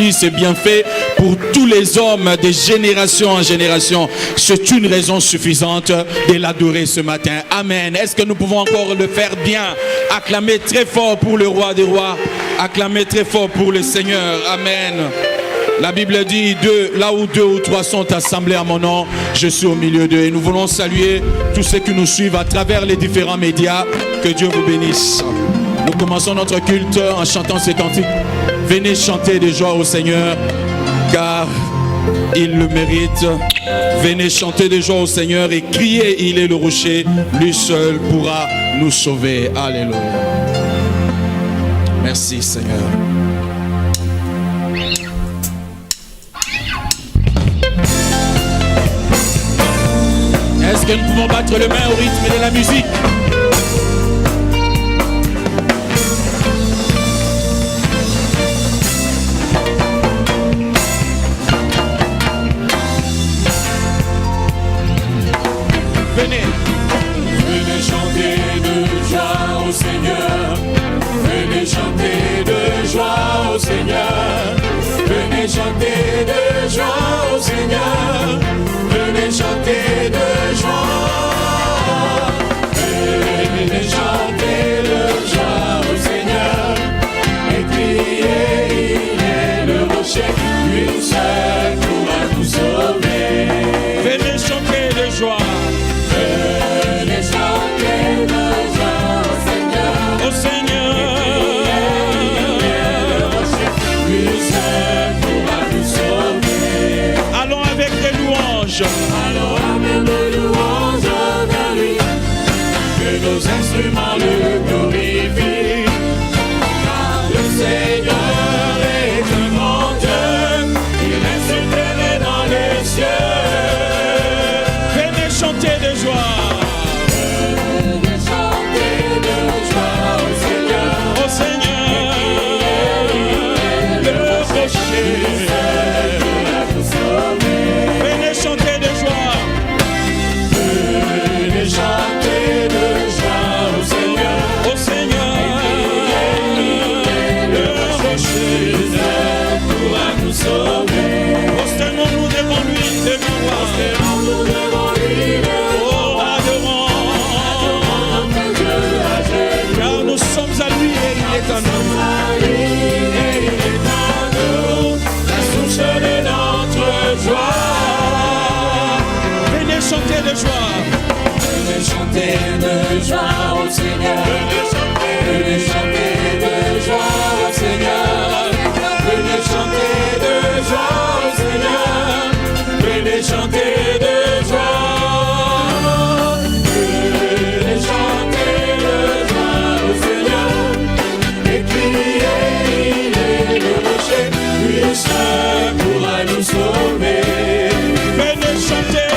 C'est bien fait pour tous les hommes de génération en génération. C'est une raison suffisante de l'adorer ce matin. Amen. Est-ce que nous pouvons encore le faire bien? Acclamer très fort pour le roi des rois. Acclamer très fort pour le Seigneur. Amen. La Bible dit, là où 2 ou 3 sont assemblés à mon nom, je suis au milieu d'eux. Et nous voulons saluer tous ceux qui nous suivent à travers les différents médias. Que Dieu vous bénisse. Nous commençons notre culte en chantant ces cantiques. Venez chanter de joie au Seigneur, car il le mérite. Venez chanter de joie au Seigneur et crier, il est le rocher. Lui seul pourra nous sauver. Alléluia. Merci Seigneur. Est-ce que nous pouvons battre les mains au rythme de la musique? Venez chanter de joie au Seigneur. Venez chanter de joie au Seigneur. Venez chanter de joie au Seigneur. Venez chanter de joie. Venez chanter de joie au Seigneur. Et crier, il est le rocher. Lui seul pourra nous sauver. Venez chanter de joie. Allons avec nos louanges vers lui, que nos instruments le glorifient, car le Seigneur est un grand Dieu, il règne suprême dans les cieux. Venez chanter de joie. Venez chanter de joie au Seigneur. Au Seigneur, le rocher. Prosternons-nous devant lui, oh, adorons notre Dieu, car nous sommes à lui et il est en nous. La source de notre joie. Venez chanter de joie. Venez chanter de joie au Seigneur. Venez chanter de joie au Seigneur. Venez chanter de joie au Seigneur. Venez chanter de joie. Venez chanter de joie au Seigneur. Et crier, il est le rocher. Lui seul pourra nous sauver. Venez chanter.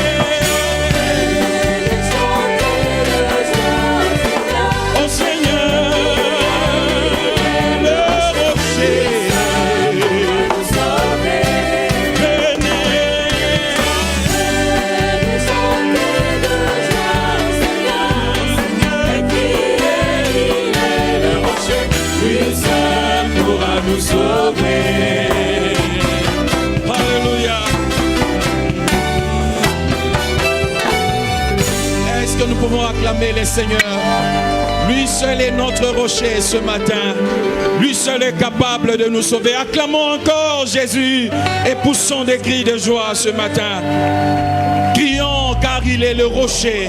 Nous sauver. Alléluia. Est-ce que nous pouvons acclamer le Seigneur? Lui seul est notre rocher ce matin. Lui seul est capable de nous sauver. Acclamons encore Jésus et poussons des cris de joie ce matin. Crions car il est le rocher.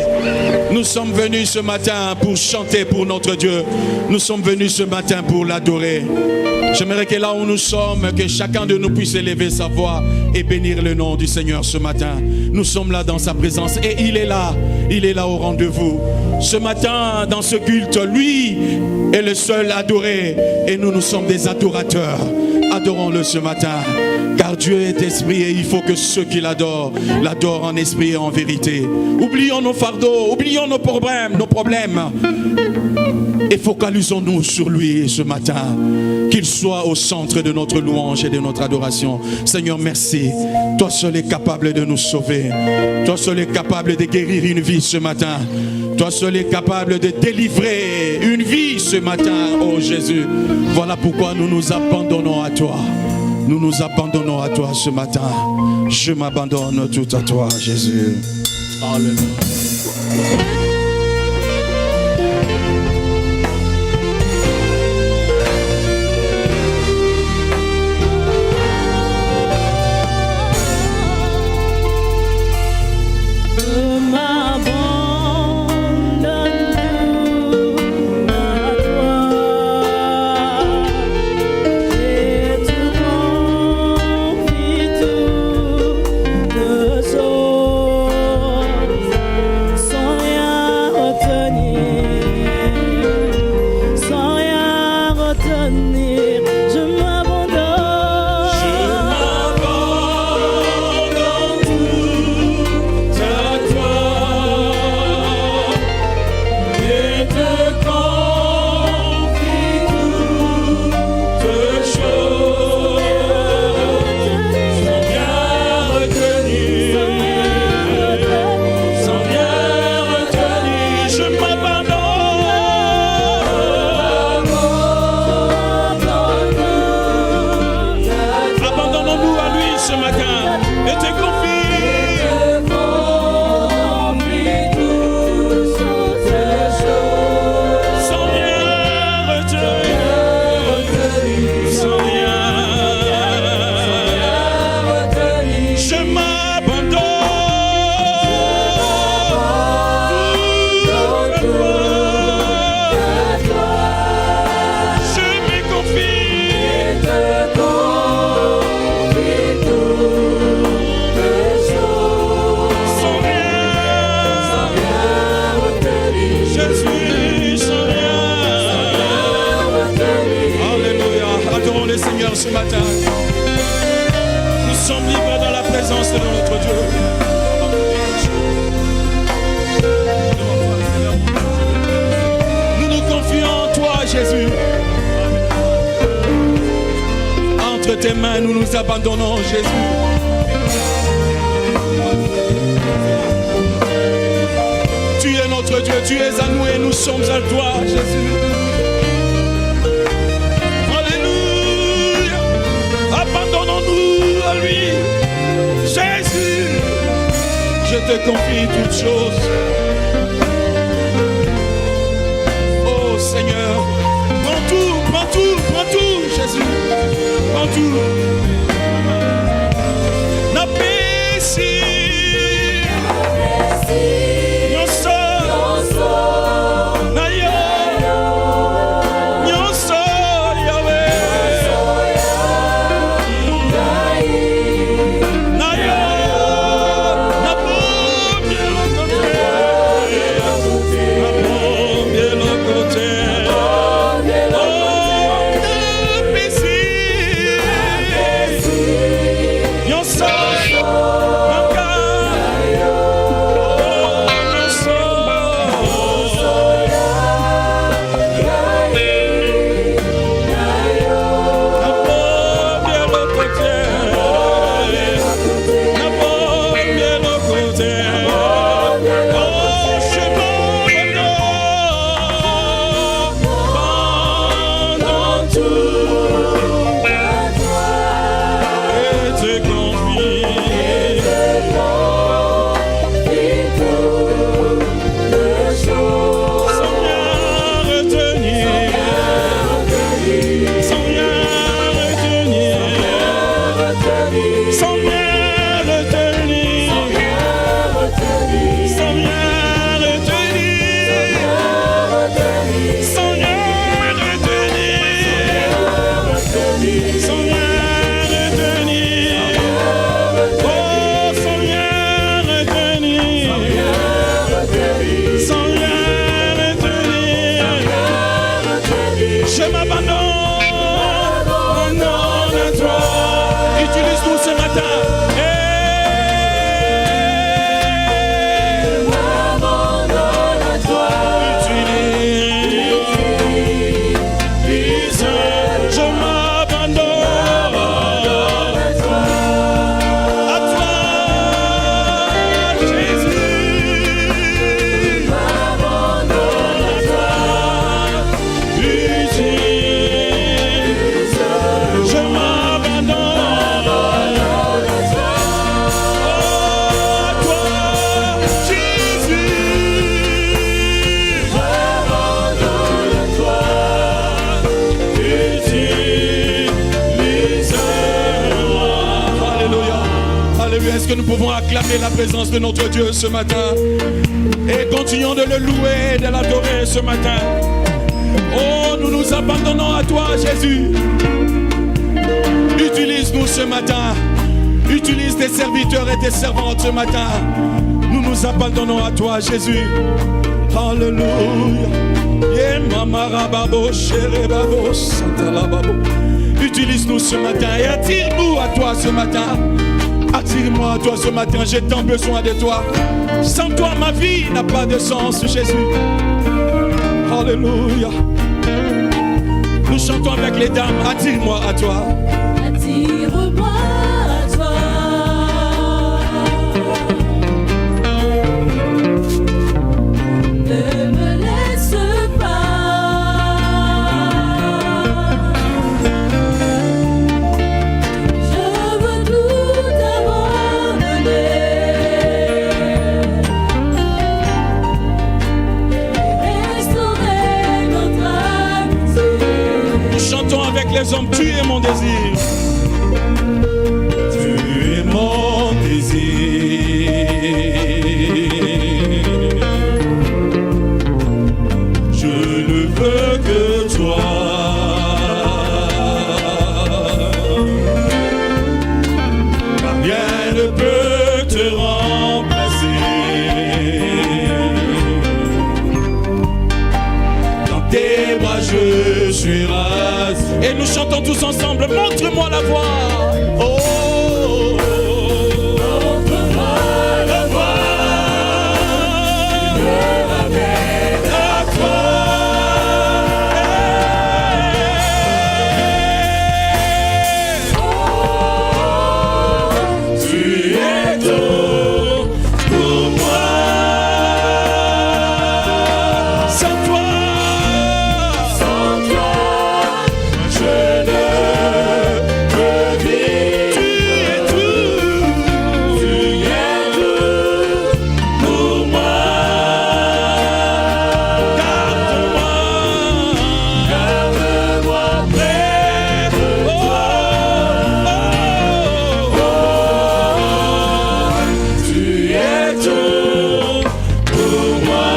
Nous sommes venus ce matin pour chanter pour notre Dieu. Nous sommes venus ce matin pour l'adorer. J'aimerais que là où nous sommes, que chacun de nous puisse élever sa voix et bénir le nom du Seigneur ce matin. Nous sommes là dans sa présence et il est là au rendez-vous. Ce matin, dans ce culte, lui est le seul adoré et nous sommes des adorateurs. Adorons-le ce matin, car Dieu est esprit et il faut que ceux qui l'adorent en esprit et en vérité. Oublions nos fardeaux, oublions nos problèmes et focalisons-nous sur lui ce matin. Qu'il soit au centre de notre louange et de notre adoration. Seigneur, merci. Toi seul es capable de nous sauver. Toi seul es capable de guérir une vie ce matin. Toi seul es capable de délivrer une vie ce matin, oh Jésus. Voilà pourquoi nous nous abandonnons à toi. Nous nous abandonnons à toi ce matin. Je m'abandonne tout à toi, Jésus. Alléluia. Ce matin, nous sommes libres dans la présence de notre Dieu. Nous nous confions en toi, Jésus. Entre tes mains, nous nous abandonnons, Jésus. Tu es notre Dieu, tu es à nous et nous sommes à toi, Jésus. Abandonnons-nous à lui. Jésus, je te confie toutes choses. Oh Seigneur, prends tout, Jésus. Prends tout. Na pesi, je m'abandonne. Est-ce que nous pouvons acclamer la présence de notre Dieu ce matin? Et continuons de le louer, de l'adorer ce matin. Oh, nous nous abandonnons à toi, Jésus. Utilise-nous ce matin. Utilise tes serviteurs et tes servantes ce matin. Nous nous abandonnons à toi, Jésus. Alléluia. Utilise-nous ce matin et attire-nous à toi ce matin. Attire-moi à toi ce matin, j'ai tant besoin de toi. Sans toi, ma vie n'a pas de sens, Jésus. Alléluia. Nous chantons avec les dames, attire-moi à toi. Attire-moi à toi. Ne me laisse pas. Je veux tout abandonner. Restaurer notre amitié. Nous chantons avec les hommes, tu es mon désir. Tu es mon désir. Je ne veux que toi. Car rien ne peut te remplacer. Dans tes bras je suis rasé. Et nous chantons tous ensemble, montre-moi la voie. Oh, montre-moi la voie. Je me ramène à toi. Tu es tout pour moi. Sans toi, je ne peux vivre. Tu es tout pour moi. Garde-moi près de toi. Tu es tout pour moi.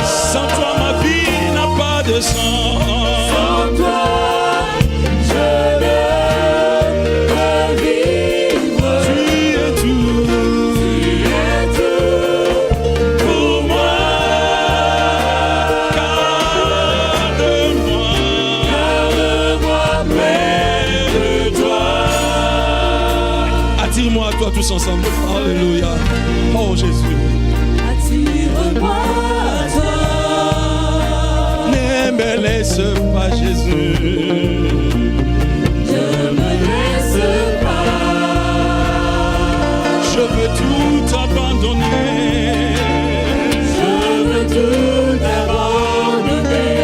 Sans toi, ma vie n'a pas de sens. Sans toi, je ne peux vivre. Tu es tout pour moi. Garde-moi près de toi. Attire-moi à toi tous ensemble. Alléluia. Oh Jésus. Attire-moi à toi. Ne me laisse pas, Jésus. Je me laisse pas. Je veux tout abandonner. Je veux tout abandonner.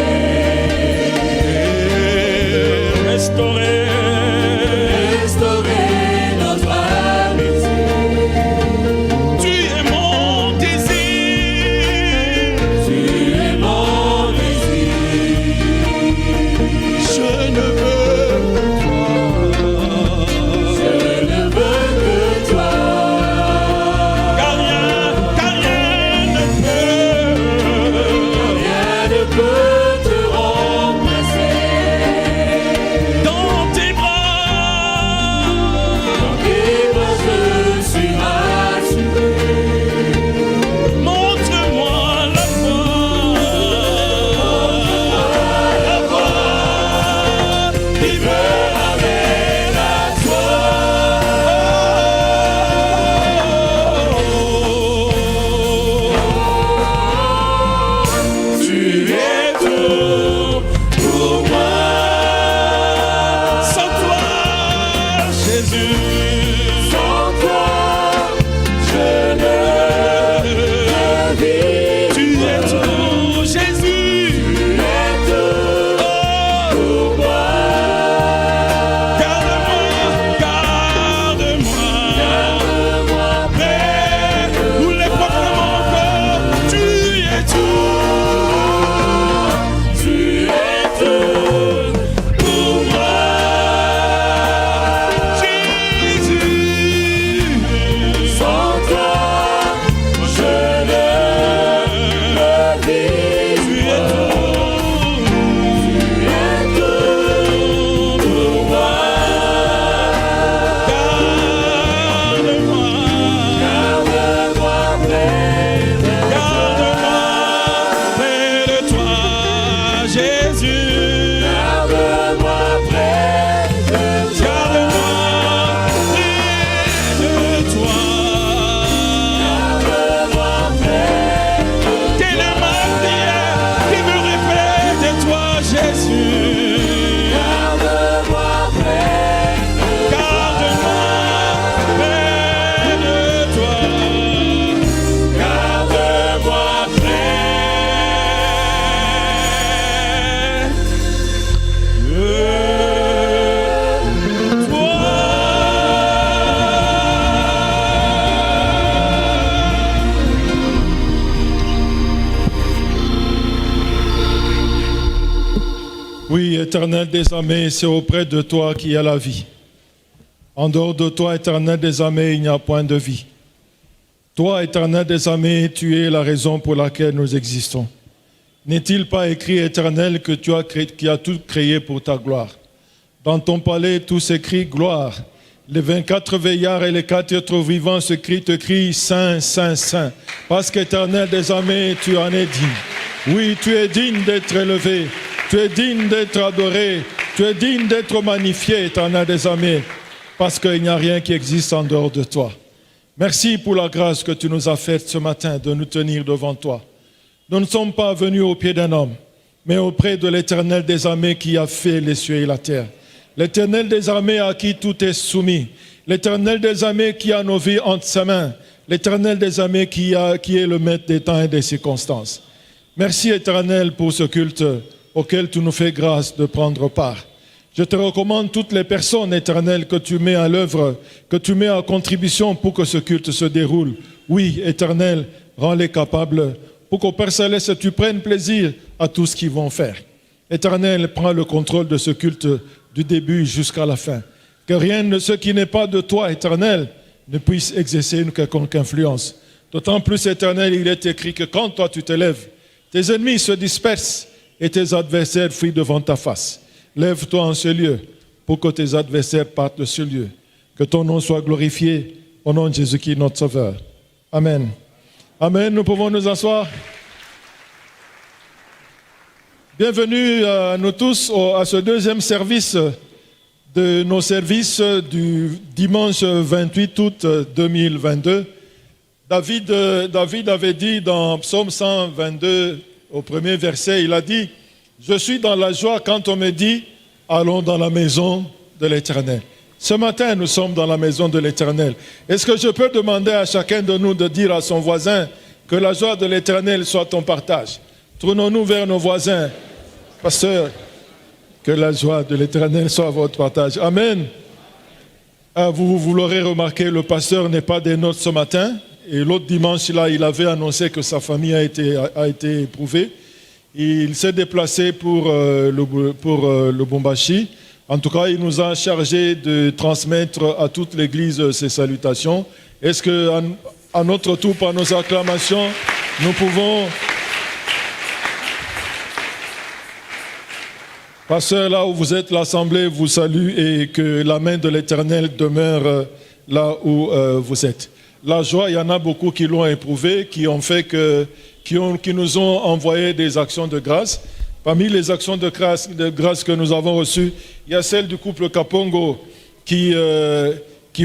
Restaurer. Restaurer notre amitié. Tu es mon désir. Tu es mon désir. Je ne veux que toi. Je ne veux que toi. Car rien ne peut te remplacer. dans tes bras. Dans tes bras je suis rassuré. Montre-moi la voie. La voie qui me ramène à toi. Tu es tout pour moi. Sans toi, Jésus. Sans toi, je ne peux vivre. Tu es tout, Jésus. Tu es tout pour moi. Garde-moi. Garde-moi Nous les proclamons encore. Tu es tout. Tu es tout pour moi. Jesus. l'Éternel des armées, c'est auprès de toi qu'il y a la vie. En dehors de toi, Éternel des armées, il n'y a point de vie. Toi, Éternel des armées, tu es la raison pour laquelle nous existons. N'est-il pas écrit, Éternel, que tu as tout créé pour ta gloire? Dans ton palais, tout s'écrit gloire. Les 24 veillards et les 4 êtres vivants te crient Saint, Saint, Saint. Parce qu'Éternel des armées, tu en es digne. Oui, tu es digne d'être élevé. Tu es digne d'être adoré. Tu es digne d'être magnifié, Éternel des armées. Parce qu'il n'y a rien qui existe en dehors de toi. Merci pour la grâce que tu nous as faite ce matin de nous tenir devant toi. Nous ne sommes pas venus au pied d'un homme, mais auprès de l'Éternel des armées qui a fait les cieux et la terre. L'Éternel des armées à qui tout est soumis. L'Éternel des armées qui a nos vies entre ses mains. L'Éternel des armées qui est le maître des temps et des circonstances. Merci Éternel pour ce culte auquel tu nous fais grâce de prendre part. Je te recommande toutes les personnes, Éternel, que tu mets à l'œuvre, que tu mets à contribution pour que ce culte se déroule. Oui, Éternel, rends-les capables pour qu'au Père Céleste, tu prennes plaisir à tout ce qu'ils vont faire. Éternel, prends le contrôle de ce culte du début jusqu'à la fin. Que rien de ce qui n'est pas de toi, Éternel, ne puisse exercer une quelconque influence. D'autant plus, Éternel, il est écrit que quand toi tu te lèves, tes ennemis se dispersent et tes adversaires fuient devant ta face. Lève-toi en ce lieu pour que tes adversaires partent de ce lieu. Que ton nom soit glorifié au nom de Jésus-Christ, notre Sauveur. Amen. Amen. Nous pouvons nous asseoir. Bienvenue à nous tous à ce deuxième service de nos services du dimanche 28 août 2022. David avait dit dans Psaume 122, au premier verset, il a dit « Je suis dans la joie quand on me dit « Allons dans la maison de l'Éternel ». Ce matin, nous sommes dans la maison de l'Éternel. Est-ce que je peux demander à chacun de nous de dire à son voisin que la joie de l'Éternel soit ton partage? Tournons-nous vers nos voisins. Pasteur, que la joie de l'Éternel soit votre partage. Amen. Vous l'aurez remarqué, le pasteur n'est pas des nôtres ce matin. Et l'autre dimanche, là, il avait annoncé que sa famille a été éprouvée. Il s'est déplacé pour le Bombashi. En tout cas, il nous a chargé de transmettre à toute l'Église ses salutations. Est-ce qu'à notre tour, par nos acclamations, nous pouvons... Pasteur, là où vous êtes, l'Assemblée vous salue et que la main de l'Éternel demeure là où vous êtes. La joie, il y en a beaucoup qui l'ont éprouvé, qui nous ont envoyé des actions de grâce. Parmi les actions de grâce que nous avons reçues, il y a celle du couple Kapongo qui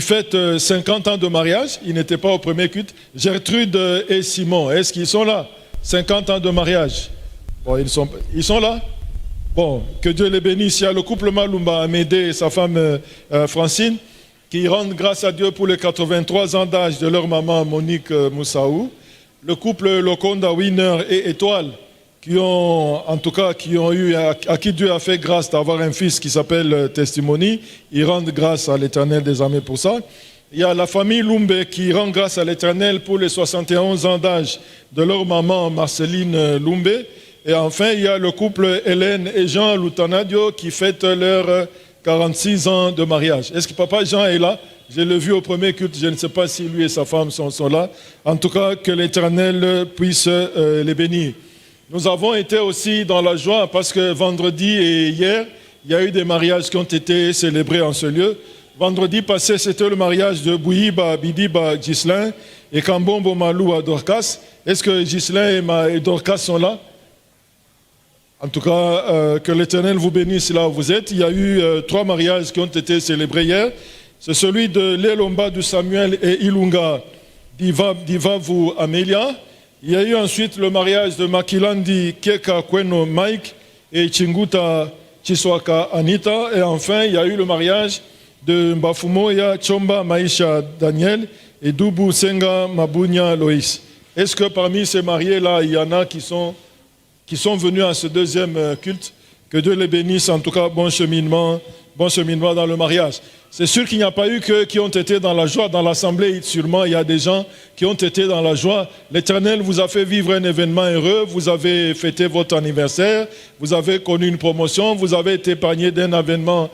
fête 50 ans de mariage. Ils n'étaient pas au premier culte. Gertrude et Simon, est-ce qu'ils sont là? 50 ans de mariage. Bon, ils sont là? Bon, que Dieu les bénisse. Il y a le couple Malumba, Amédée et sa femme Francine, qui rendent grâce à Dieu pour les 83 ans d'âge de leur maman Monique Moussaou. Le couple Lokonda Winner et Étoile, à qui Dieu a fait grâce d'avoir un fils qui s'appelle Testimony. Ils rendent grâce à l'Éternel des armées pour ça. Il y a la famille Lumbe qui rend grâce à l'Éternel pour les 71 ans d'âge de leur maman Marceline Lumbe. Et enfin, il y a le couple Hélène et Jean Loutanadio qui fêtent leurs 46 ans de mariage. Est-ce que papa Jean est là? Je l'ai vu au premier culte, je ne sais pas si lui et sa femme sont là. En tout cas, que l'Éternel puisse les bénir. Nous avons été aussi dans la joie parce que vendredi et hier, il y a eu des mariages qui ont été célébrés en ce lieu. Vendredi passé, c'était le mariage de Bouyiba Bidiba Ghislain et Kambombo Malou à Dorcas. Est-ce que Ghislain et Dorcas sont là? En tout cas, que l'Éternel vous bénisse là où vous êtes. Il y a eu 3 mariages qui ont été célébrés hier. C'est celui de Lelomba du Samuel et Ilunga d'Ivavu Amelia. Il y a eu ensuite le mariage de Makilandi Keka Kweno Mike et Chinguta Chiswaka Anita. Et enfin, il y a eu le mariage de Mbafumoya Chomba Maisha Daniel et Dubu Senga Mabunya Loïs. Est-ce que parmi ces mariés-là, il y en a qui sont venus à ce deuxième culte? Que Dieu les bénisse, en tout cas, bon cheminement bon cheminement dans le mariage. C'est sûr qu'il n'y a pas eu que qui ont été dans la joie. Dans l'assemblée, sûrement, il y a des gens qui ont été dans la joie. L'Éternel vous a fait vivre un événement heureux. Vous avez fêté votre anniversaire. Vous avez connu une promotion. Vous avez été épargné d'un événement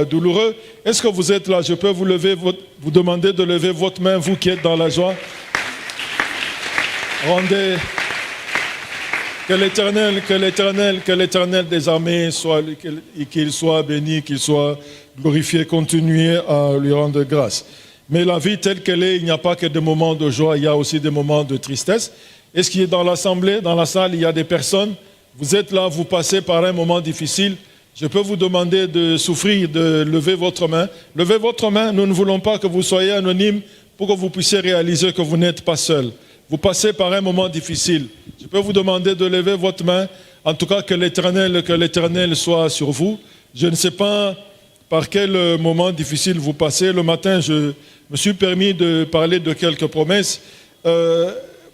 douloureux. Est-ce que vous êtes là? Je peux vous demander de lever votre main, vous qui êtes dans la joie. Rendez... Que l'Éternel des armées qu'il soit béni, qu'il soit glorifié, continuez à lui rendre grâce. Mais la vie telle qu'elle est, il n'y a pas que des moments de joie, il y a aussi des moments de tristesse. Est-ce qu'il y a dans l'assemblée, dans la salle, il y a des personnes, vous êtes là, vous passez par un moment difficile, je peux vous demander de souffrir, de lever votre main. Levez votre main, nous ne voulons pas que vous soyez anonyme pour que vous puissiez réaliser que vous n'êtes pas seul. Vous passez par un moment difficile. Je peux vous demander de lever votre main. En tout cas, que l'Éternel soit sur vous. Je ne sais pas par quel moment difficile vous passez. Le matin, je me suis permis de parler de quelques promesses.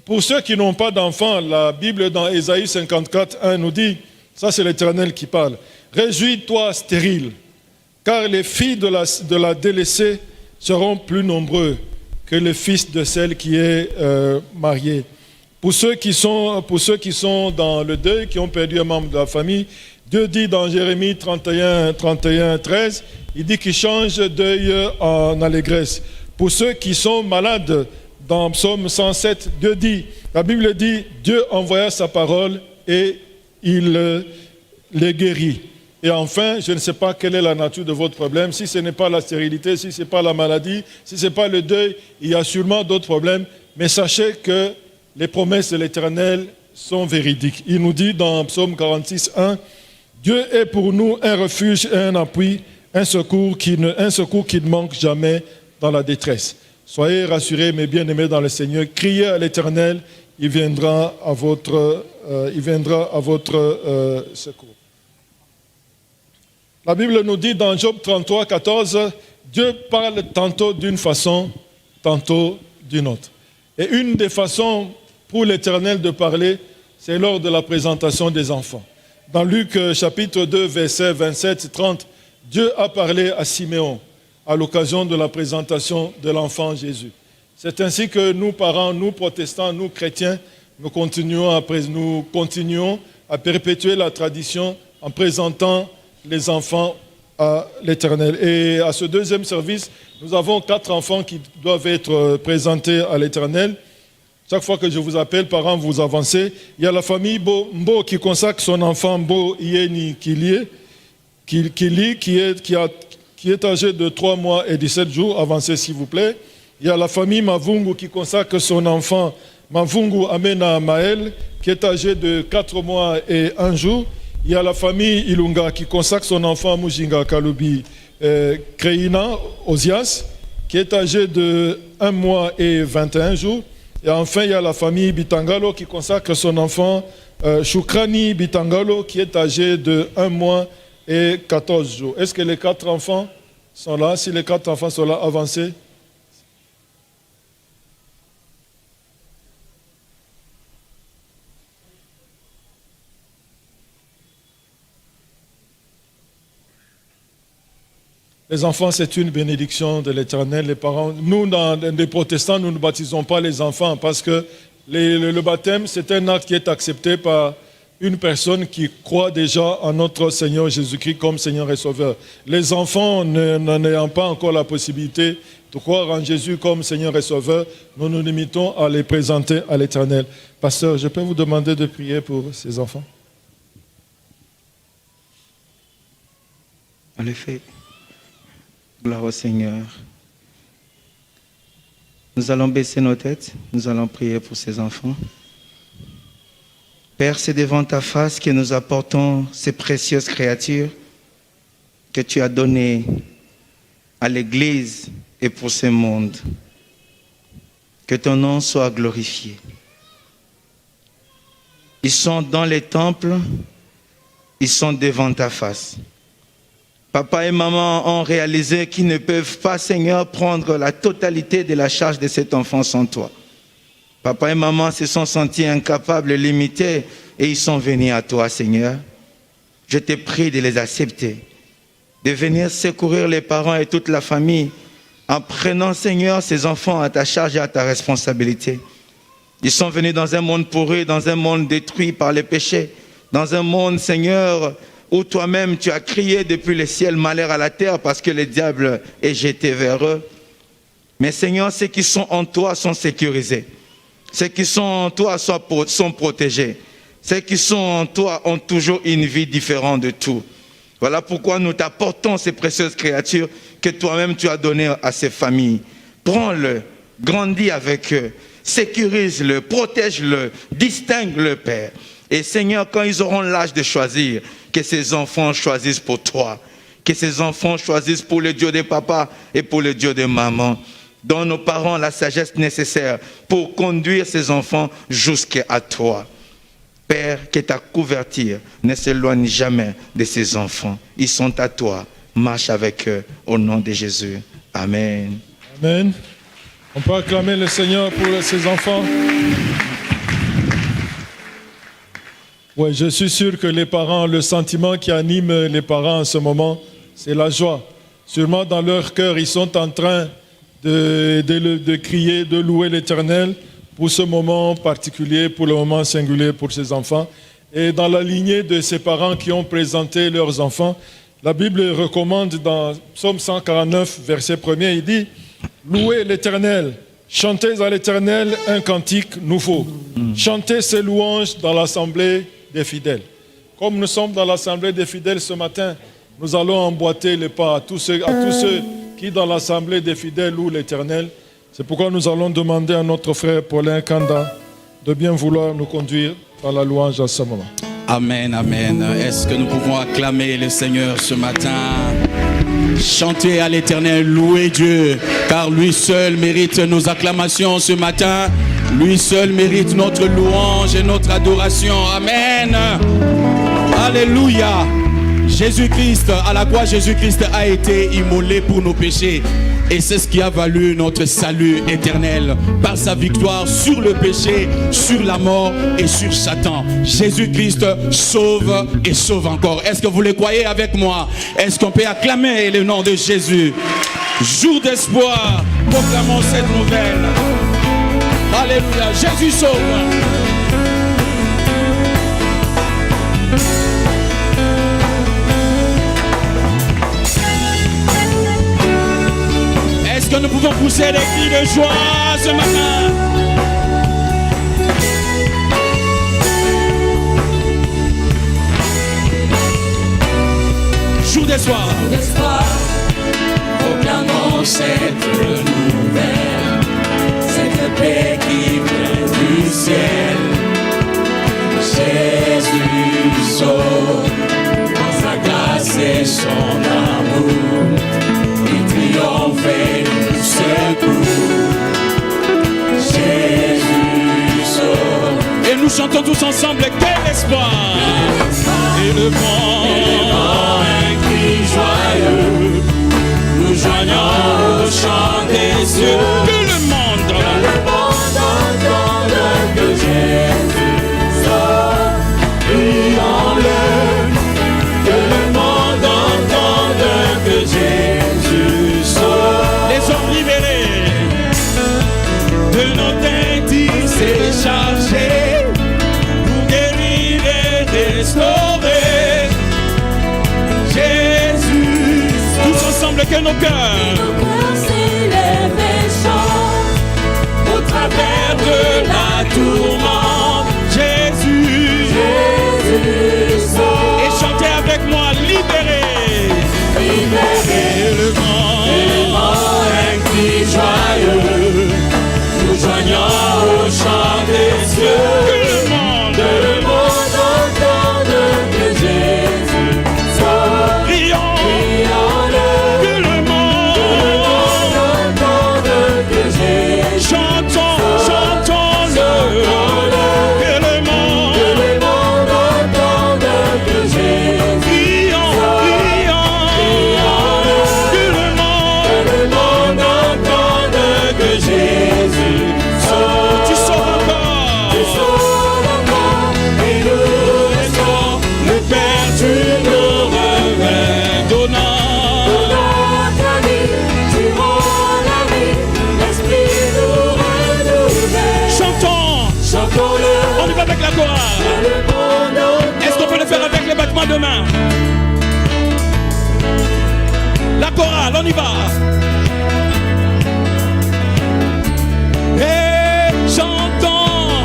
Pour ceux qui n'ont pas d'enfants, la Bible dans Ésaïe 54, 1 nous dit, ça c'est l'Éternel qui parle, « Réjouis-toi stérile, car les filles de la délaissée seront plus nombreux que le fils de celle qui est mariée. » Pour ceux qui sont dans le deuil, qui ont perdu un membre de la famille, Dieu dit dans Jérémie 31, 13, il dit qu'il change deuil en allégresse. Pour ceux qui sont malades, dans Psaume 107, la Bible dit, Dieu envoya sa parole et il les guérit. Et enfin, je ne sais pas quelle est la nature de votre problème. Si ce n'est pas la stérilité, si ce n'est pas la maladie, si ce n'est pas le deuil, il y a sûrement d'autres problèmes. Mais sachez que les promesses de l'Éternel sont véridiques. Il nous dit dans Psaume 46, 1, « Dieu est pour nous un refuge et un appui, un secours qui ne manque jamais dans la détresse. » Soyez rassurés, mes bien-aimés dans le Seigneur. Criez à l'Éternel, il viendra à votre secours. La Bible nous dit dans Job 33, 14, Dieu parle tantôt d'une façon, tantôt d'une autre. Et une des façons pour l'Éternel de parler, c'est lors de la présentation des enfants. Dans Luc chapitre 2, versets 27-30, Dieu a parlé à Siméon à l'occasion de la présentation de l'enfant Jésus. C'est ainsi que nous, parents, nous, protestants, nous, chrétiens, nous continuons à perpétuer la tradition en présentant les enfants à l'Éternel. Et à ce deuxième service, nous avons 4 enfants qui doivent être présentés à l'Éternel. Chaque fois que je vous appelle, parents, vous avancez. Il y a la famille Mbo qui consacre son enfant Mbo Yeni Kili, qui est âgé de 3 mois et 17 jours. Avancez s'il vous plaît. Il y a la famille Mavungu qui consacre son enfant Mavungu Amena Maël, qui est âgé de 4 mois et 1 jour. Il y a la famille Ilunga qui consacre son enfant Mujinga Kalubi Kreina Ozias, qui est âgé de 1 mois et 21 jours. Et enfin, il y a la famille Bitangalo qui consacre son enfant Shukrani Bitangalo, qui est âgé de 1 mois et 14 jours. Est-ce que les 4 enfants sont là? Si les 4 enfants sont là, avancez. Les enfants, c'est une bénédiction de l'Éternel. Les parents, nous, dans les protestants, nous ne baptisons pas les enfants parce que le baptême, c'est un acte qui est accepté par une personne qui croit déjà en notre Seigneur Jésus-Christ comme Seigneur et Sauveur. Les enfants, n'en ayant pas encore la possibilité de croire en Jésus comme Seigneur et Sauveur, nous nous limitons à les présenter à l'Éternel. Pasteur, je peux vous demander de prier pour ces enfants? En effet. Gloire au Seigneur. Nous allons baisser nos têtes, nous allons prier pour ces enfants. Père, c'est devant ta face que nous apportons ces précieuses créatures que tu as données à l'Église et pour ce monde. Que ton nom soit glorifié. Ils sont dans les temples, ils sont devant ta face. Papa et maman ont réalisé qu'ils ne peuvent pas, Seigneur, prendre la totalité de la charge de cet enfant sans toi. Papa et maman se sont sentis incapables, limités, et ils sont venus à toi, Seigneur. Je te prie de les accepter de venir secourir les parents et toute la famille en prenant, Seigneur, ces enfants à ta charge et à ta responsabilité. Ils sont venus dans un monde pourri, dans un monde détruit par les péchés, dans un monde, Seigneur, où toi-même tu as crié depuis le ciel malheur à la terre parce que le diable est jeté vers eux. Mais Seigneur, ceux qui sont en toi sont sécurisés. Ceux qui sont en toi sont protégés. Ceux qui sont en toi ont toujours une vie différente de tout. Voilà pourquoi nous t'apportons ces précieuses créatures que toi-même tu as données à ces familles. Prends-le, grandis avec eux, sécurise-le, protège-le, distingue-le, Père. Et Seigneur, quand ils auront l'âge de choisir, que ces enfants choisissent pour toi. Que ces enfants choisissent pour le Dieu des papas et pour le Dieu des mamans. Donne nos parents la sagesse nécessaire pour conduire ces enfants jusqu'à toi. Père, que ta couverture ne s'éloigne jamais de ces enfants. Ils sont à toi. Marche avec eux au nom de Jésus. Amen. Amen. On peut acclamer le Seigneur pour ses enfants. Oui, je suis sûr que les parents, le sentiment qui anime les parents en ce moment, c'est la joie. Sûrement dans leur cœur, ils sont en train de crier, de louer l'Éternel pour ce moment particulier, pour le moment singulier pour ces enfants. Et dans la lignée de ces parents qui ont présenté leurs enfants, la Bible recommande dans Psaume 149, verset 1er, il dit « Louez l'Éternel, chantez à l'Éternel un cantique nouveau. Chantez ses louanges dans l'assemblée des fidèles. » Comme nous sommes dans l'assemblée des fidèles ce matin, nous allons emboîter les pas à tous ceux qui dans l'assemblée des fidèles louent l'Éternel. C'est pourquoi nous allons demander à notre frère Paulin Kanda de bien vouloir nous conduire dans la louange à ce moment. Amen, amen. Est-ce que nous pouvons acclamer le Seigneur ce matin? Chanter à l'Éternel, louer Dieu, car lui seul mérite nos acclamations ce matin. Lui seul mérite notre louange et notre adoration. Amen. Alléluia. Jésus-Christ, à la croix, Jésus-Christ a été immolé pour nos péchés. Et c'est ce qui a valu notre salut éternel par sa victoire sur le péché, sur la mort et sur Satan. Jésus-Christ sauve et sauve encore. Est-ce que vous le croyez avec moi? Est-ce qu'on peut acclamer le nom de Jésus? Jour d'espoir, proclamons cette nouvelle. Alléluia, Jésus sauve. Est-ce que nous pouvons pousser des cris de joie ce matin? Jour d'espoir. Proclamons cette nouvelle, cette paix qui vient du ciel. Jésus sauve dans sa grâce et son amour. Il triomphe et nous secoue. Jésus sauve. Et nous chantons tous ensemble, quel espoir! Et le vent, un cri joyeux, nous joignons au chant des cieux. que le monde Entende que Jésus sauve, prions-le. Que le monde entende que Jésus sauve. les hommes libérés de nos teintes, il s'est chargé pour guérir et restaurer. Jésus, tous ensemble que nos cœurs, Nos cœurs s'élèvent et chantent au travers de la tourmente. Jésus, Jésus sauve, et chantez avec moi, libérés. libéré. Et le vent, Un cri joyeux, nous joignons au chant des cieux. Que le monde entende que Jésus sauve. prions, Prions-le. que le monde y va. Et j'entends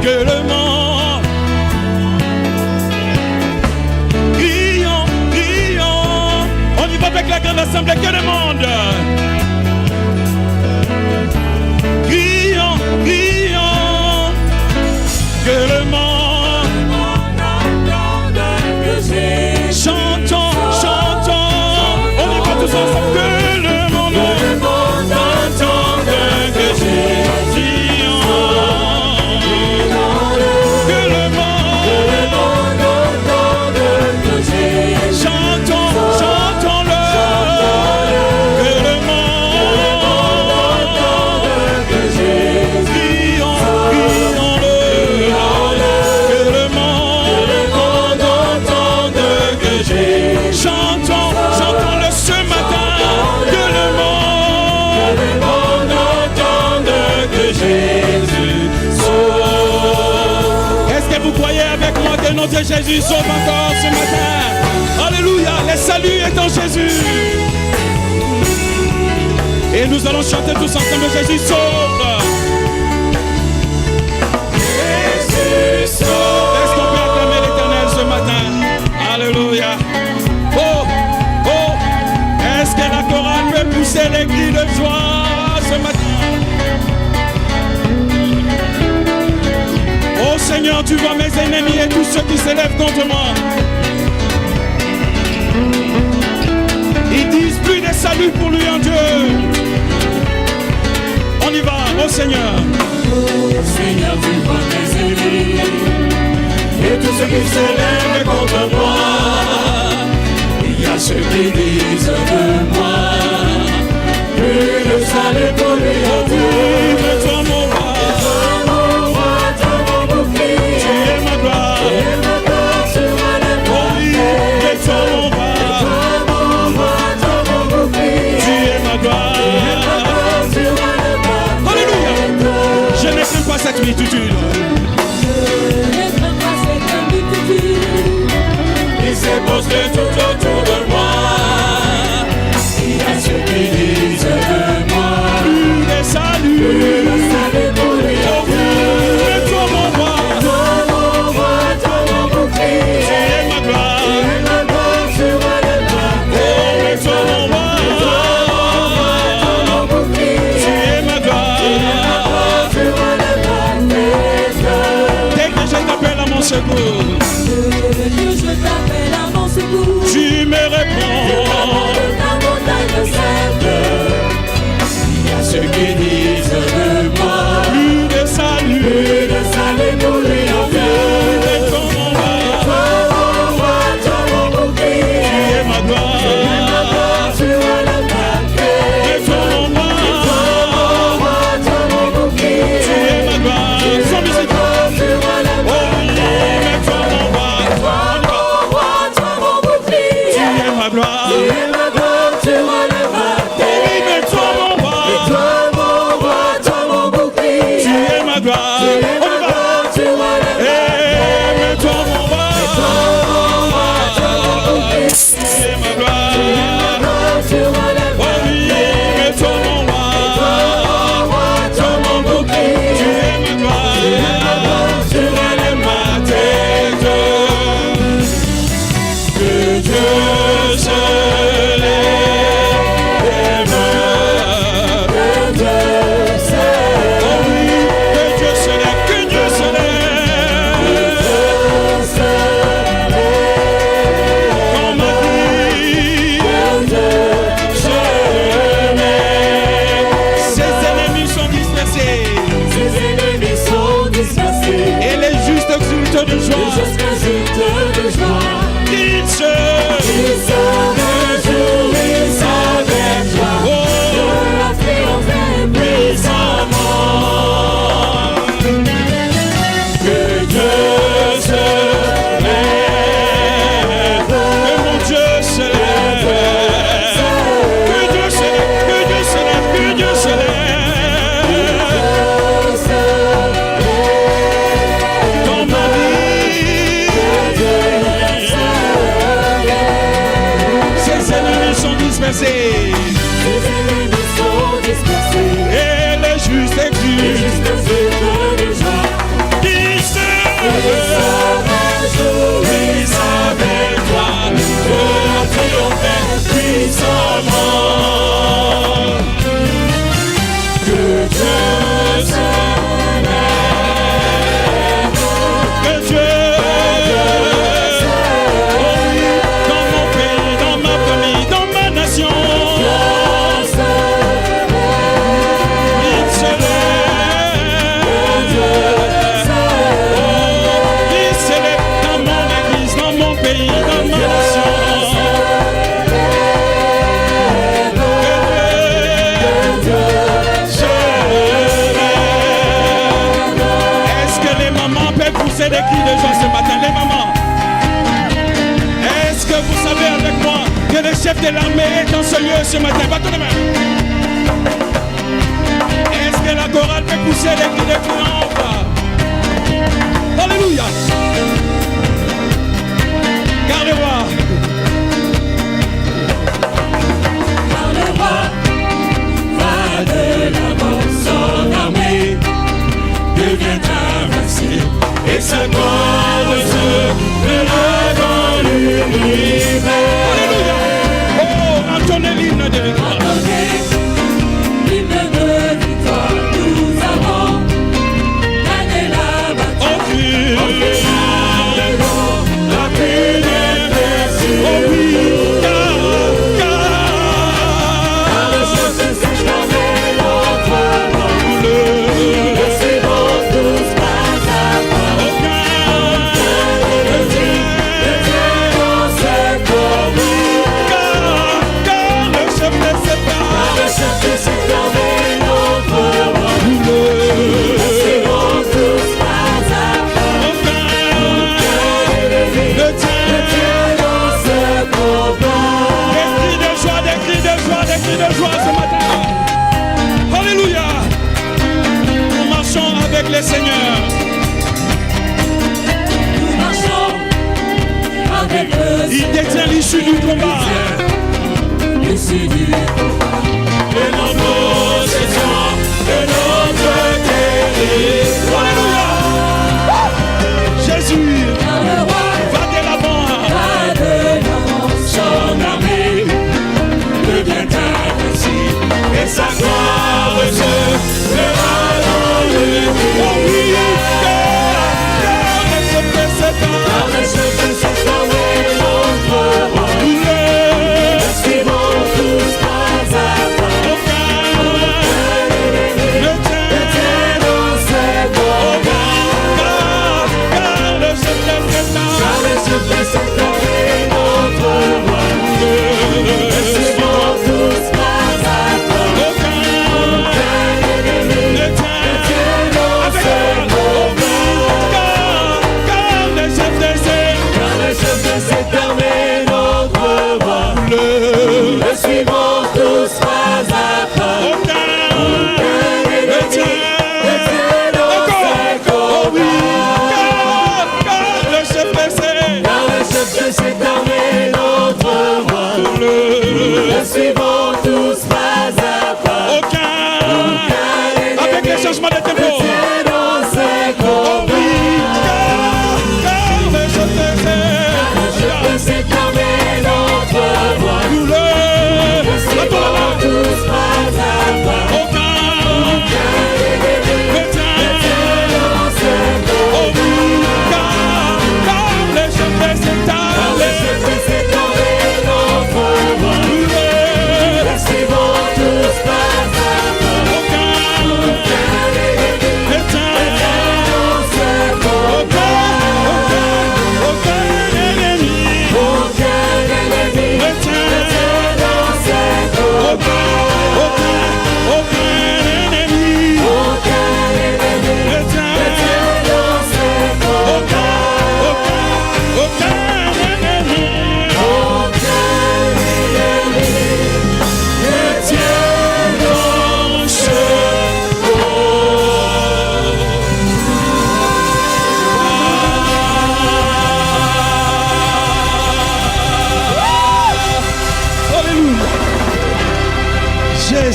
que le monde, crions, crions. On y va avec la grande assemblée, que le monde. Crions, crions, que le monde. Chantons, chantons, on y va tous ensemble, que le monde entende que Jésus, que le monde entende que Jésus, chantons, chantons-le, que le monde entende que Jésus, crions, crions-le, que le monde entende que Jésus, chantons, chantons-le ce matin, que le monde entende que Jésus sauve. Est-ce que vous croyez avec moi que notre Jésus sauve encore ce matin? Alléluia, le salut est en Jésus. Et nous allons chanter tous ensemble, Jésus sauve. Jésus sauve. Est-ce qu'on peut acclamer l'Éternel ce matin? Alléluia. Oh, oh, est-ce que la chorale peut pousser les cris de joie ce matin? Oh Seigneur, tu vois mes ennemis et tous ceux qui s'élèvent contre moi. Ils disent plus de salut pour lui en Dieu. On y va, oh Seigneur. Seigneur, tu vois mes ennemis Et tous ceux qui s'élèvent contre moi. Il y a ceux qui disent de moi plus de salut pour lui en Dieu. Mais toi mon roi, Toi mon bouclier, tu es ma gloire. et ma gloire sera le Oh oui, mais toi mon roi, toi mon bouclier, tu es ma gloire. sera le Alléluia. Je ne crains pas cette multitude. Il s'est posté tout autour de moi. Il y a ceux qui disent de moi Plus de salut. le salut pour lui en Oh oui, mais toi mon roi, toi mon bouclier, tu es ma gloire. et ma gloire sera le Oh, mais toi mon roi, mon bouclier, tu es ma gloire. sera le Dès que je t'appelle à mon secours, je t'appelle à mon secours. tu me réponds. Ta montagne de sable. Il y a ceux qui disent de moi Plus de salut. plus de salut pour lui en Dieu. Mais toi mon roi, Toi mon bouclier, tu es ma gloire. sera le Mais toi mon roi, toi mon bouclier, tu es ma gloire. Sans musique. sera le Oh oui, mais toi mon chassés. Tes ennemis sont dispersés. Et les justes Les exultent. justes exultent de joie. Ils se réjouissent avec toi. de triompher puissamment. Que Dieu se lève. Que Dieu, dans mon pays, dans ma famille, dans ma nation, il se lève. Il se lève dans mon église, dans mon pays, dans ma nation. Que Dieu se lève. Est-ce que les mamans peuvent pousser des cris de joie ce matin? Les mamans, est-ce que vous savez avec moi que le chef de l'armée est dans ce lieu ce matin? Battons les mains. Est-ce que la chorale peut pousser des cris de triomphe? Alléluia. Car le roi, Car le roi va de l'avant, son armée devient invincible, et sa gloire se verra dans l'univers. alléluia. Oh, entonnez l'hymne de victoire. Entendez l'hymne de victoire, nous avons gagné la bataille. Oh Dieu, La pluie des blessures. oh oui, Car le car chef s'est fermé l'entre nous suivons tous pas à pas. Le Dieu en ses commis. car le chef ne sait Car pas. le chef s'est fermé l'entre nous suivons tous pas à pas. Le Dieu, En ses commis. des cris de joie, des cris de joie, des cris de joie ce matin. Alléluia. Nous marchons avec les seigneurs. Nous marchons avec le Il détient l'issue du combat. l'issue du combat. Et dans nos saisons, de notre territoire. Alléluia. Jésus Car le roi va de l'avant. va de l'avant, son armée devient invincible, et sa gloire se verra dans Oh oui, l'univers. car le chef ne sait Car pas. le chef s'est fermé l'entre nous suivons tous pas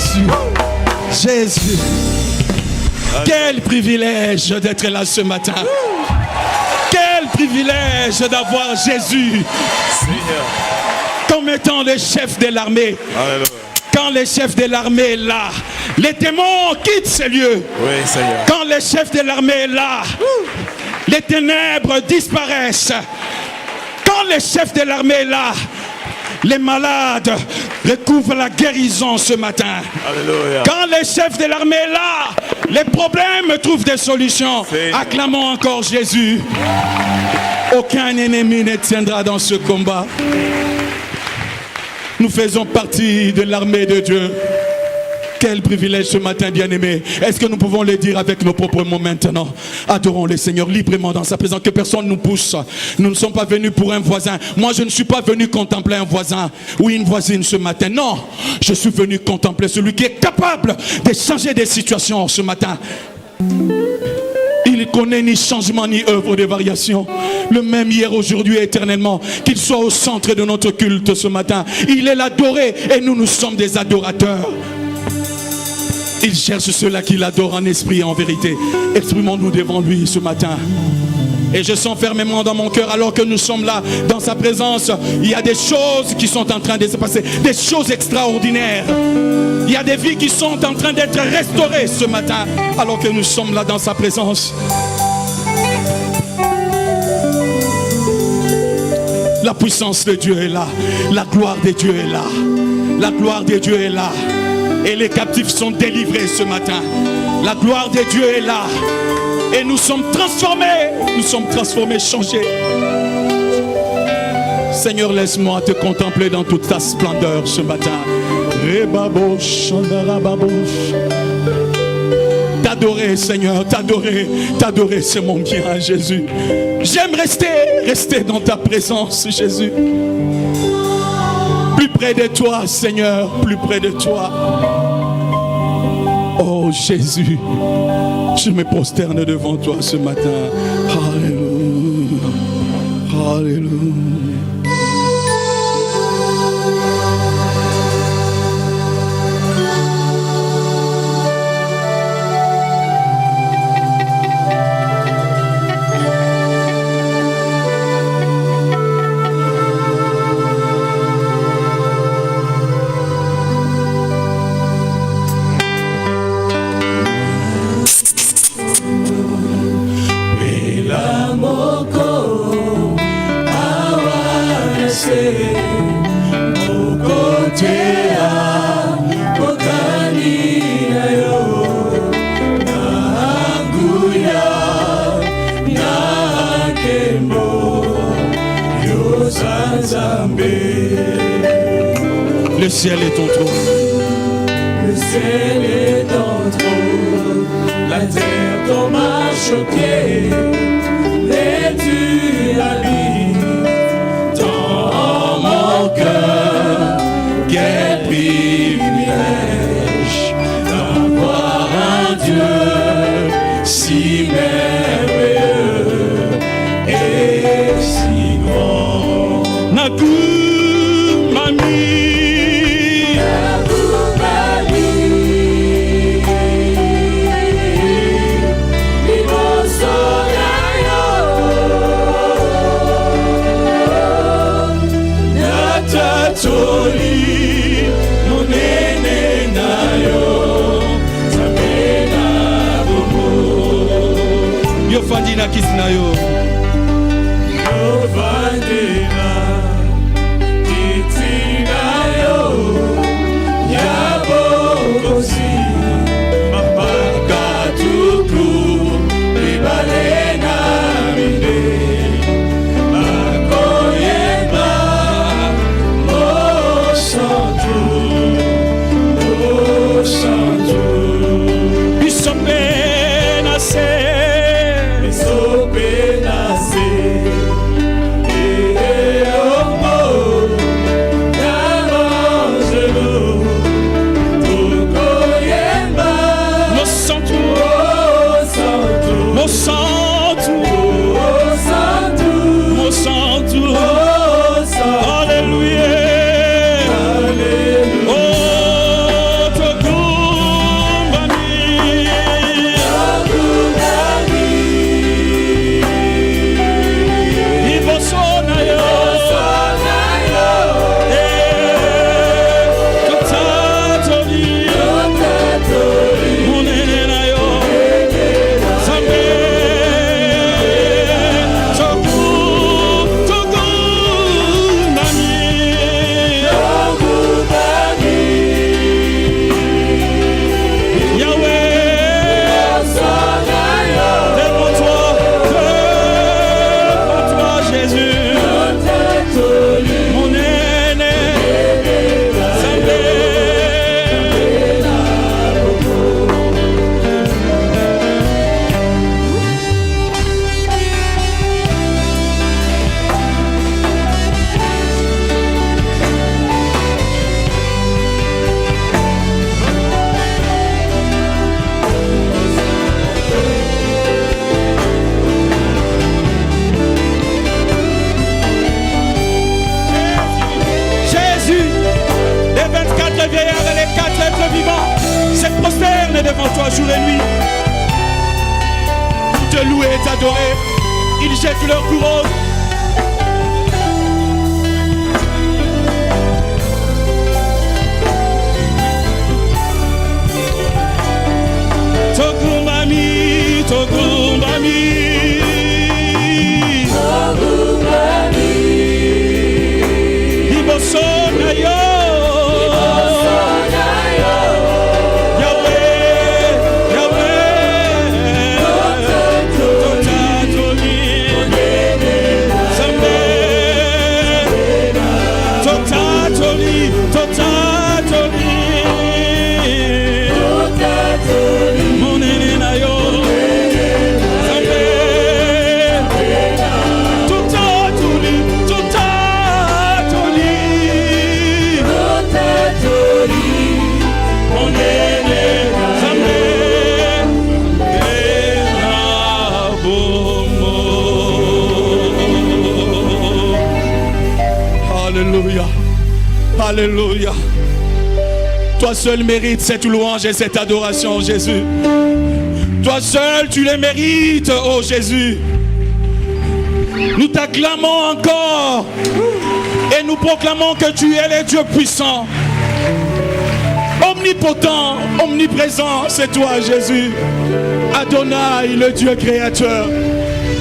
Jésus. Jésus. Quel privilège d'être là ce matin. Quel privilège d'avoir Jésus comme étant le chef de l'armée. Quand le chef de l'armée est là, les démons quittent ces lieux. Oui, Seigneur. Quand le chef de l'armée est là, les ténèbres disparaissent. Quand le chef de l'armée est là, les malades recouvrent la guérison ce matin. Alléluia. Quand le chef de l'armée est là, les problèmes trouvent des solutions. Seigneur. Acclamons encore Jésus. Aucun ennemi ne tiendra dans ce combat. Nous faisons partie de l'armée de Dieu. Quel privilège ce matin, bien-aimé. Est-ce que nous pouvons le dire avec nos propres mots maintenant? Adorons le Seigneur librement dans sa présence. Que personne nous pousse. Nous ne sommes pas venus pour un voisin. Moi, je ne suis pas venu contempler un voisin ou une voisine ce matin. Non, je suis venu contempler celui qui est capable de changer des situations ce matin. Il ne connaît ni changement ni œuvre de variation. Le même hier, aujourd'hui et éternellement. Qu'il soit au centre de notre culte ce matin. Il est l'adoré et nous sommes des adorateurs. Il cherche ceux-là qui l'adorent en esprit et en vérité. Exprimons-nous devant lui ce matin. Et je sens fermement dans mon cœur, alors que nous sommes là, dans sa présence, il y a des choses qui sont en train de se passer, des choses extraordinaires. Il y a des vies qui sont en train d'être restaurées ce matin, alors que nous sommes là dans sa présence. La puissance de Dieu est là, la gloire de Dieu est là, la gloire de Dieu est là. Et les captifs sont délivrés ce matin. La gloire de Dieu est là. Et nous sommes transformés, changés. Seigneur, laisse-moi te contempler dans toute ta splendeur ce matin. T'adorer, Seigneur, t'adorer, c'est mon bien, Jésus. J'aime rester dans ta présence, Jésus. Plus près de toi, Seigneur, plus près de toi. Oh Jésus, je me prosterne devant toi ce matin. Alléluia. Alléluia. Le ciel est ton trône. Le ciel est ton trône, la terre ton marchepied, et tu habites dans mon cœur. Quel privilège d'avoir un Dieu si merveilleux et si grand. Fandina Kisnayo. Fandina Kisnayo. Yabogosi. Mapaka tuklu. Ibalena mide. Makoyeba. Oh santo. Oh santo. Bisopena se. Alléluia. Oh, devant toi jour et nuit pour te louer et t'adorer. Ils jettent leur couronne. Tokumbami, Tokumbami, Tokumbami, Ibosona yo, Ibosona yo, Yahweh, Yahweh, Totatoli, Zambe, Totatoli, Totatoli, Totatoli. Alléluia, alléluia. Toi seul mérites cette louange et cette adoration, Jésus. Toi seul, tu les mérites, oh Jésus. Nous t'acclamons encore et nous proclamons que tu es le Dieu puissant, omnipotent, omniprésent, c'est toi, Jésus. Adonai, le Dieu créateur.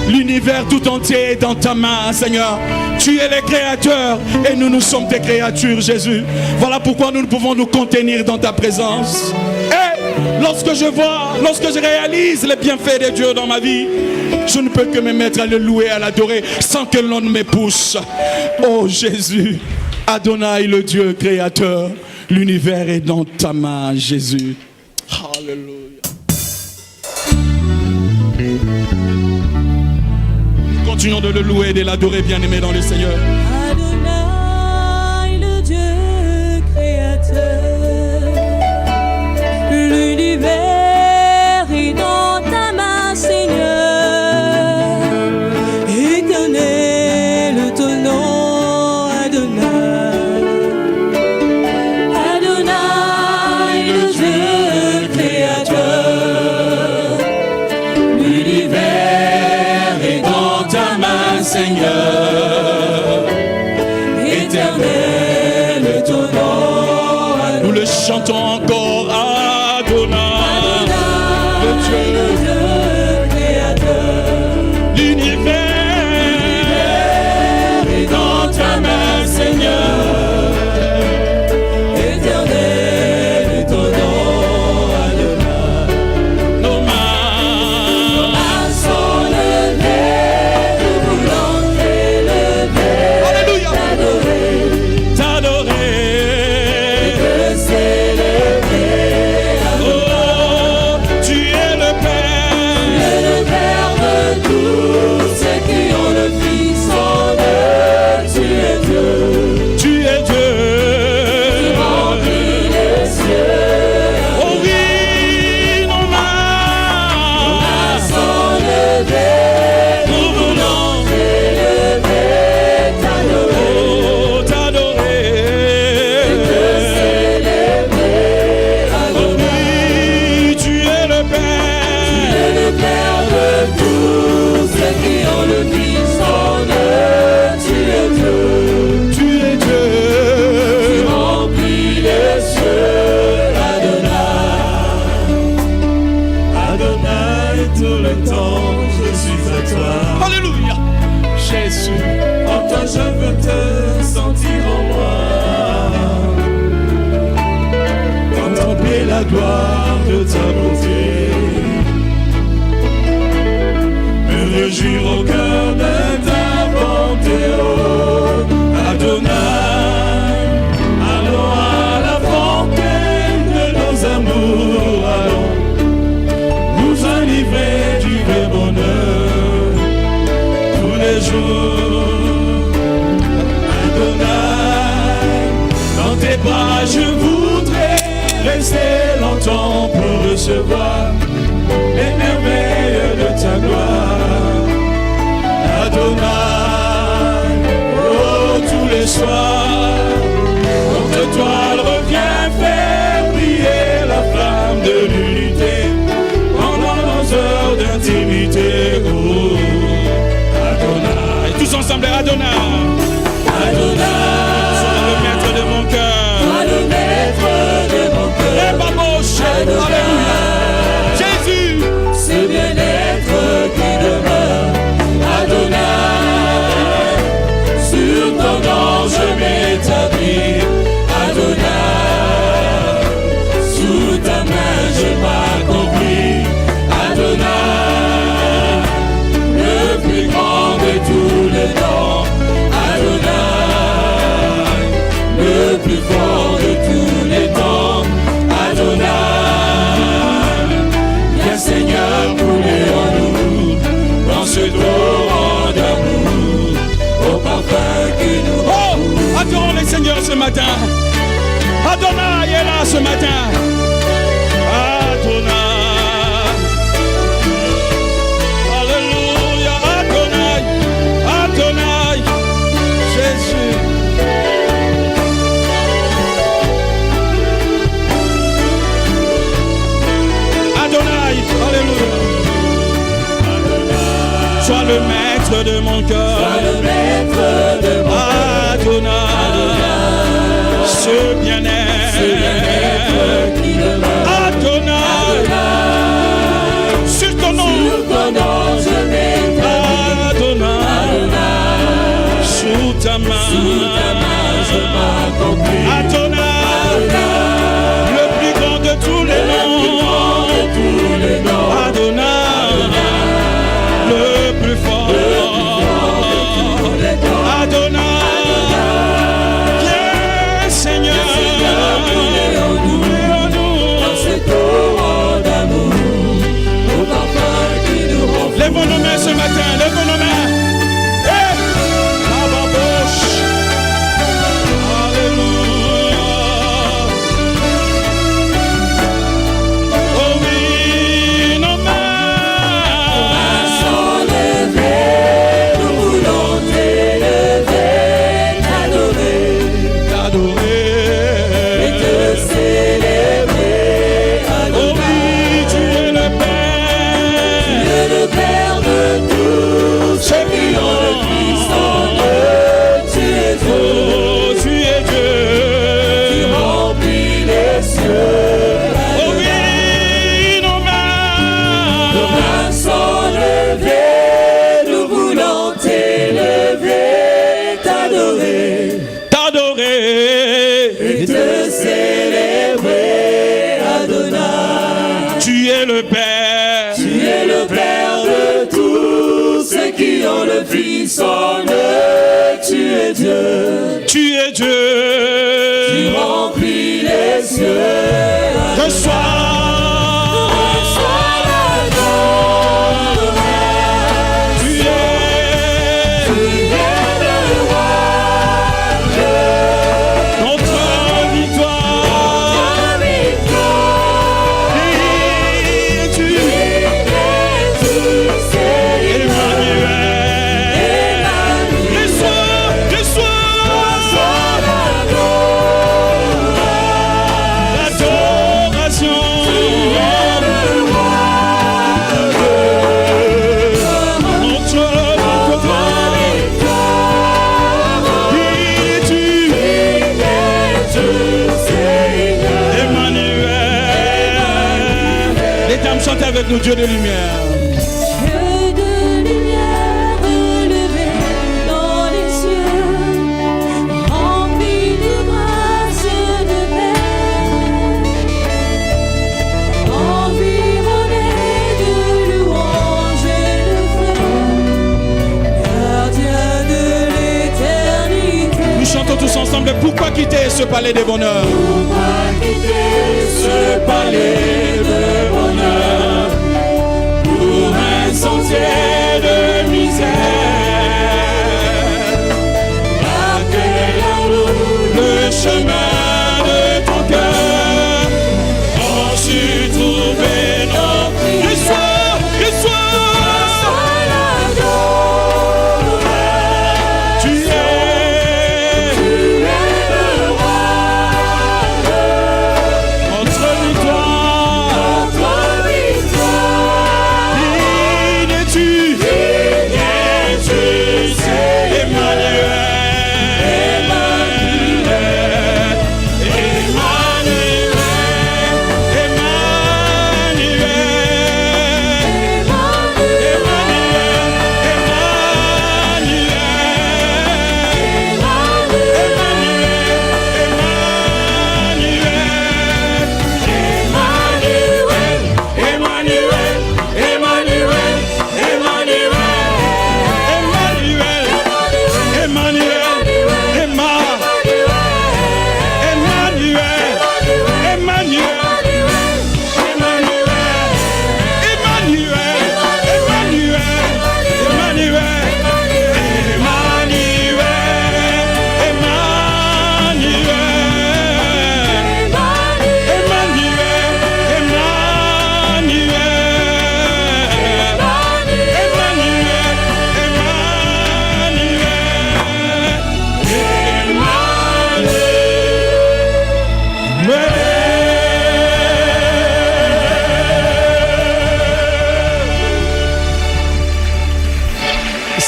L'univers tout entier est dans ta main, Seigneur. Tu es le créateur et nous sommes tes créatures, Jésus. Voilà pourquoi nous ne pouvons nous contenir dans ta présence. Et lorsque je réalise les bienfaits de Dieu dans ma vie, je ne peux que me mettre à le louer, à l'adorer, sans que l'on me pousse. Oh Jésus, Adonai, le Dieu créateur, l'univers est dans ta main, Jésus. Alléluia. Continuons de le louer et de l'adorer, bien-aimé dans le Seigneur. Adonai, le Dieu créateur, l'univers est dans ta main, Seigneur. Éternel, ton nom, Adonai. Adonai, le Dieu créateur, l'univers est dans ta main, Seigneur. Éternel, ton nom, Adonai. Nous le chantons encore, Adonai, le Dieu créateur. l'univers est dans ta main, Seigneur. Éternel, ton nom, Adonai. Nos mains sont levées, nous voulons t'élever, Alléluia. t'adorer, t'adorer. te célébrer. Oh, tu es le Père. Tu es le Père de tous ceux qui ont le Fils en eux. Tu es Dieu, Tu es Dieu. tu remplis les cieux. Oh oui, nos mains Sont levées, nous voulons t'élever, t'adorer, oh, t'adorer. célébrer. Oh oui, tu es le Tu Père. es le Père de tous ceux qui ont le Fils en eux. Tu es Dieu, Tu es tu Dieu. remplis les cieux. Adonai, tout le temps, je suis à toi. Alléluia. Jésus. En toi, je veux te sentir en moi. Contempler la gloire de ta bonté. Me réjouir au cœur de ta bonté, oh Adonai. Allons à la fontaine de nos amours, allons nous enivrer du vrai bonheur tous les jours. Adonai, dans tes bras je voudrais rester longtemps pour recevoir les merveilles de ta gloire. Adonai, oh tous les soirs, notre toile revient faire briller la flamme de l'unité. matin. Adonai est là ce matin. Adonai. Alléluia. Adonai. Adonai. Jésus. Adonai. Alléluia. Sois le maître de mon cœur. Adonai. Ce bien-être qui demeure. Adonai. Sur ton nom je m'établis. Adonai. Sous ta main je m'accomplis. Adonai. Le plus grand de tous les noms. Adonai. Le plus fort. Adonai. Viens Seigneur. Lèvons nos mains ce matin, lèvons nos mains. Hey! Alléluia. Oh oui, nos mains sont levées, nous voulons t'élever, t'adorer et te célébrer. Oh oui, tu es le Père. Tu es le Père de tous ceux qui ont le Fils en eux. Tu es Dieu. Oh, tu es Dieu. Tu remplis les cieux. Oh oui, nos mains sont levées. Nous voulons t'élever, t'adorer et te célébrer. Adonai. Tu es le Père. Tu es le Père de tous ceux qui ont le Fils en eux. Tu es Dieu. Tu es Dieu. Tu remplis les cieux. Reçois. Tu es le roi. Notre victoire. Et tu Emmanuel. Reçois. L'adoration. Notre victoire. Et tu Emmanuel. Les dames chantent avec nous, Dieu de lumière. Dieu de lumière relevé dans les cieux, rempli de grâce et de paix, environné de louanges et de feu, gardien de l'éternité. Nous chantons tous ensemble. Pourquoi quitter ce palais des bonheurs? Pourquoi quitter ce palais de bonheur Pour un sentier de misère. après l'amour? Le chemin de ton cœur. On sut trouver notre Reçois. Tu es.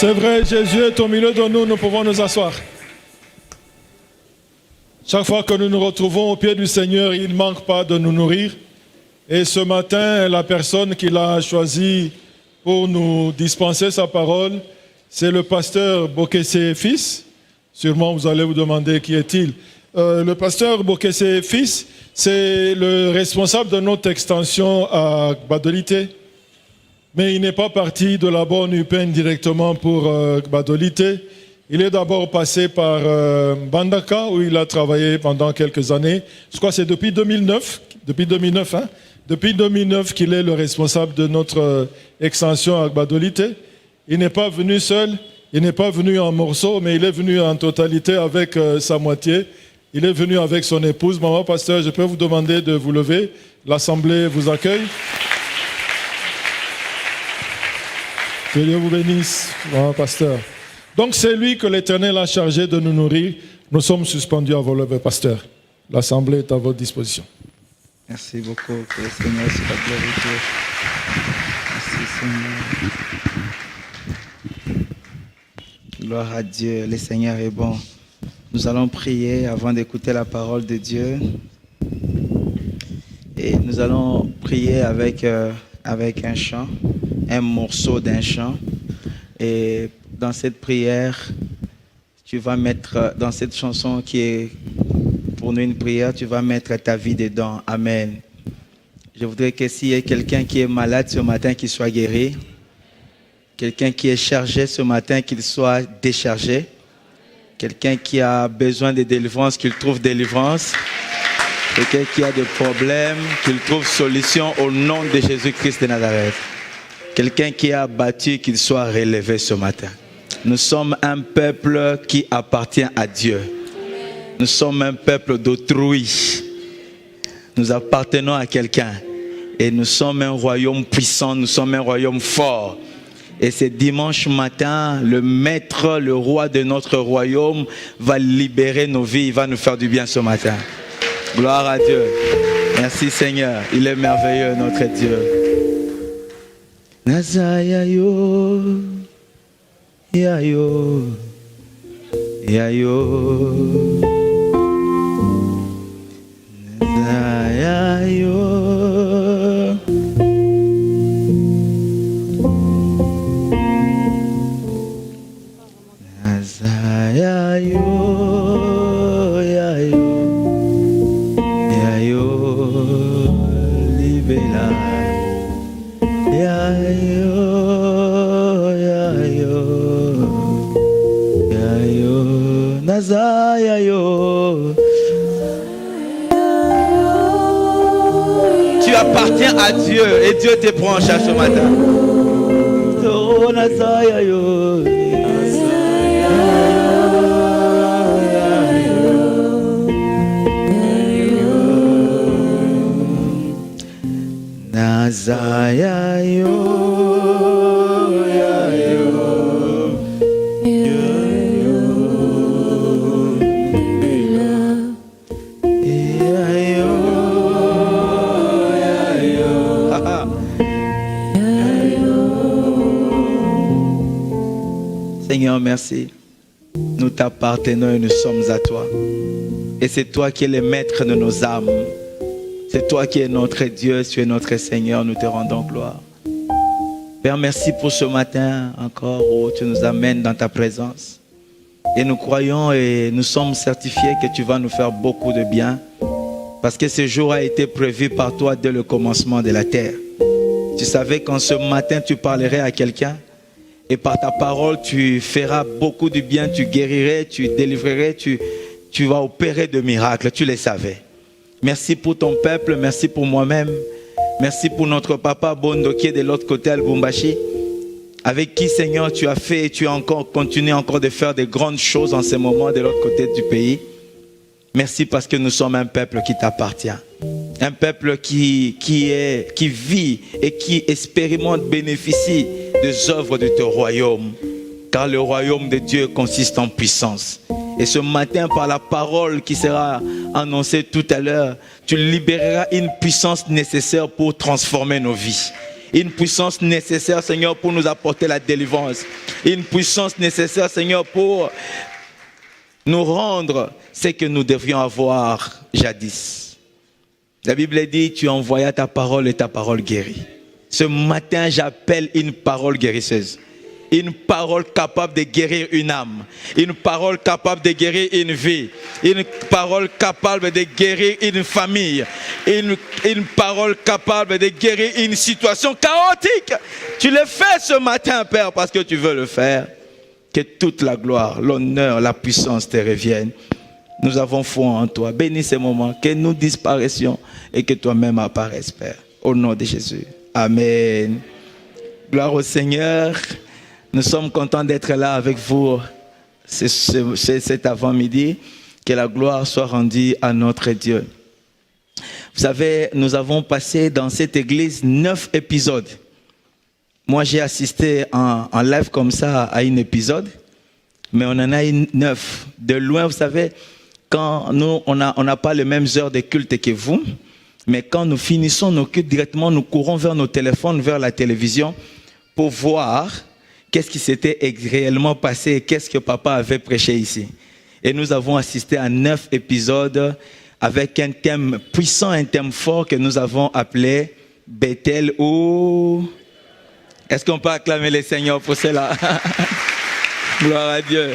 C'est vrai, Jésus est au milieu de nous, nous pouvons nous asseoir. Chaque fois que nous nous retrouvons au pied du Seigneur, il ne manque pas de nous nourrir. Et ce matin, la personne qu'il a choisie pour nous dispenser sa parole, c'est le pasteur Bokessé Fils. Sûrement, vous allez vous demander qui est-il. Le pasteur Bokessé Fils, c'est le responsable de notre extension à Gbadolité. Mais il n'est pas parti de la borne UPN directement pour Gbadolité. Il est d'abord passé par Bandaka, où il a travaillé pendant quelques années. Je crois que c'est depuis 2009. Depuis 2009 qu'il est le responsable de notre extension à Gbadolité. Il n'est pas venu seul, il n'est pas venu en morceaux, mais il est venu en totalité avec sa moitié. Il est venu avec son épouse. Maman pasteur, je peux vous demander de vous lever. L'Assemblée vous accueille. Que Dieu vous bénisse, maman pasteur. Donc c'est lui que l'Éternel a chargé de nous nourrir. Nous sommes suspendus à vos levées, pasteur. L'Assemblée est à votre disposition. Merci beaucoup. Que le Seigneur soit glorifié. Merci Seigneur. Gloire à Dieu. Le Seigneur est bon. Nous allons prier avant d'écouter la parole de Dieu. Et nous allons prier avec un chant, un morceau d'un chant. Et dans cette prière, tu vas mettre, dans cette chanson qui est pour nous une prière, tu vas mettre ta vie dedans. Amen. Je voudrais que s'il y a quelqu'un qui est malade ce matin, qu'il soit guéri. Quelqu'un qui est chargé ce matin, qu'il soit déchargé. Quelqu'un qui a besoin de délivrance, qu'il trouve délivrance. Quelqu'un qui a des problèmes, qu'il trouve solution au nom de Jésus-Christ de Nazareth. Quelqu'un qui est abattu, qu'il soit relevé ce matin. Nous sommes un peuple qui appartient à Dieu. Nous sommes un peuple d'autrui. Nous appartenons à quelqu'un. Et nous sommes un royaume puissant, nous sommes un royaume fort. Et ce dimanche matin, le maître, le roi de notre royaume va libérer nos vies, il va nous faire du bien ce matin. Gloire à Dieu. Merci Seigneur, il est merveilleux notre Dieu. Nazayayo, yayo, yayo. Nazayayo. Tu appartiens à Dieu et Dieu te prend en charge ce matin. Oh, Nazayayo. Nazayayo. Seigneur, merci. Nous t'appartenons et nous sommes à toi. Et c'est toi qui es le maître de nos âmes. C'est toi qui es notre Dieu, tu es notre Seigneur, nous te rendons gloire. Père, merci pour ce matin encore où tu nous amènes dans ta présence. Et nous croyons et nous sommes certifiés que tu vas nous faire beaucoup de bien. Parce que ce jour a été prévu par toi dès le commencement de la terre. Tu savais qu'en ce matin tu parlerais à quelqu'un. Et par ta parole, tu feras beaucoup de bien, tu guérirais, tu délivrerais, tu vas opérer de miracles, tu les savais. Merci pour ton peuple, merci pour moi-même. Merci pour notre papa Bondo qui est de l'autre côté à Lubumbashi. Avec qui, Seigneur, tu as fait et tu as continué encore de faire de grandes choses en ce moment de l'autre côté du pays. Merci parce que nous sommes un peuple qui t'appartient. Un peuple qui vit et qui expérimente, bénéficie des œuvres de ton royaume. Car le royaume de Dieu consiste en puissance. Et ce matin, par la parole qui sera annoncée tout à l'heure, tu libéreras une puissance nécessaire pour transformer nos vies. Une puissance nécessaire, Seigneur, pour nous apporter la délivrance. Une puissance nécessaire, Seigneur, pour nous rendre ce que nous devions avoir jadis. La Bible dit, tu envoyas ta parole et ta parole guérit. Ce matin, j'appelle une parole guérisseuse. Une parole capable de guérir une âme. Une parole capable de guérir une vie. Une parole capable de guérir une famille. Une parole capable de guérir une situation chaotique. Tu le fais ce matin, Père, parce que tu veux le faire. Que toute la gloire, l'honneur, la puissance te reviennent. Nous avons foi en toi. Bénis ces moments, que nous disparaissions et que toi-même apparaisses, Père. Au nom de Jésus. Amen. Gloire au Seigneur. Nous sommes contents d'être là avec vous cet avant-midi. Que la gloire soit rendue à notre Dieu. Vous savez, nous avons passé dans cette église 9 épisodes. Moi, j'ai assisté en live comme ça à un épisode, mais on en a eu 9. De loin, vous savez, quand nous, on n'a pas les mêmes heures de culte que vous, mais quand nous finissons nos cultes directement, nous courons vers nos téléphones, vers la télévision, pour voir qu'est-ce qui s'était réellement passé et qu'est-ce que papa avait prêché ici. Et nous avons assisté à 9 épisodes avec un thème puissant, un thème fort que nous avons appelé Bethel ou... Est-ce qu'on peut acclamer le Seigneur pour cela? Gloire à Dieu.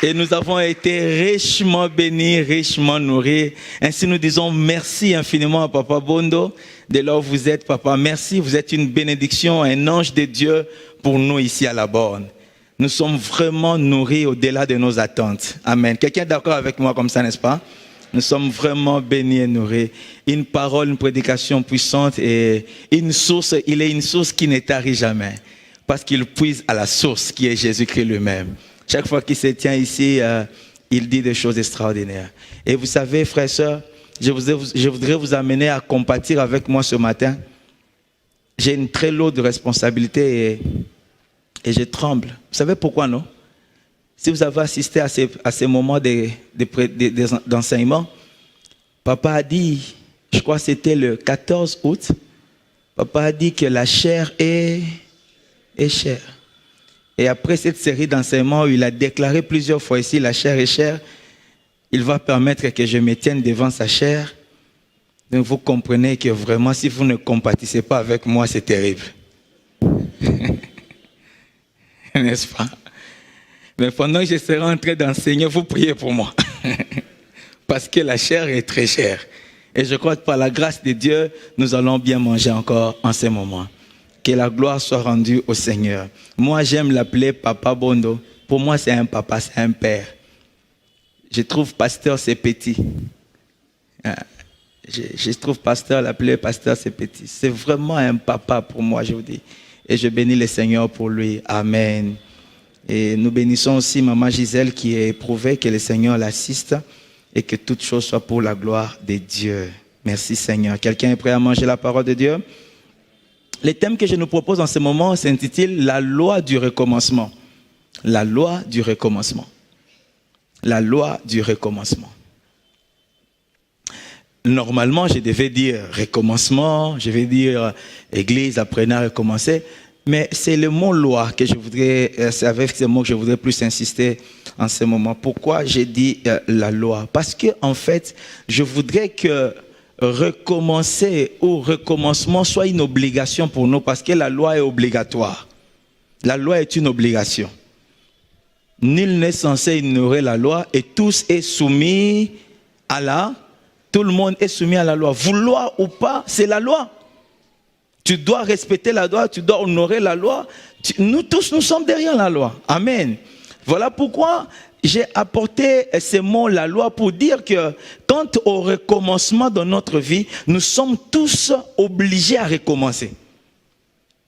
Et nous avons été richement bénis, richement nourris. Ainsi nous disons merci infiniment à Papa Bondo. De là où vous êtes, Papa, merci. Vous êtes une bénédiction, un ange de Dieu pour nous ici à la borne. Nous sommes vraiment nourris au-delà de nos attentes. Amen. Quelqu'un est d'accord avec moi comme ça, n'est-ce pas? Nous sommes vraiment bénis et nourris. Une parole, une prédication puissante et une source. Il est une source qui ne tarit jamais. Parce qu'il puise à la source qui est Jésus-Christ lui-même. Chaque fois qu'il se tient ici, il dit des choses extraordinaires. Et vous savez, frères et sœurs, je voudrais vous amener à compatir avec moi ce matin. J'ai une très lourde responsabilité et je tremble. Vous savez pourquoi, non? Si vous avez assisté à ces moments d'enseignement, papa a dit, je crois que c'était le 14 août, papa a dit que la chair est chère. Et après cette série d'enseignements, il a déclaré plusieurs fois ici, la chair est chère, il va permettre que je me tienne devant sa chair. Donc vous comprenez que vraiment, si vous ne compatissez pas avec moi, c'est terrible. N'est-ce pas? Mais pendant que je serai en train d'enseigner, vous priez pour moi. Parce que la chair est très chère. Et je crois que par la grâce de Dieu, nous allons bien manger encore en ce moment. Que la gloire soit rendue au Seigneur. Moi, j'aime l'appeler Papa Bondo. Pour moi, c'est un papa, c'est un père. Je trouve pasteur, c'est petit. Je trouve pasteur, l'appeler pasteur, c'est petit. C'est vraiment un papa pour moi, je vous dis. Et je bénis le Seigneur pour lui. Amen. Et nous bénissons aussi Maman Gisèle qui est éprouvée, que le Seigneur l'assiste et que toute chose soit pour la gloire de Dieu. Merci Seigneur. Quelqu'un est prêt à manger la parole de Dieu? Le thème que je nous propose en ce moment s'intitule « La loi du recommencement ». La loi du recommencement. La loi du recommencement. Normalement, je devais dire recommencement, je vais dire église, apprenez à recommencer. Mais c'est le mot loi que je voudrais, c'est avec ce mot que je voudrais plus insister en ce moment. Pourquoi j'ai dit la loi? Parce que en fait, je voudrais que recommencer ou recommencement soit une obligation pour nous, parce que la loi est obligatoire. La loi est une obligation. Nul n'est censé ignorer la loi et tous est soumis à la. Tout le monde est soumis à la loi. Vouloir ou pas, c'est la loi. Tu dois respecter la loi, tu dois honorer la loi. Nous tous, nous sommes derrière la loi. Amen. Voilà pourquoi j'ai apporté ces mots, la loi, pour dire que quant au recommencement de notre vie, nous sommes tous obligés à recommencer.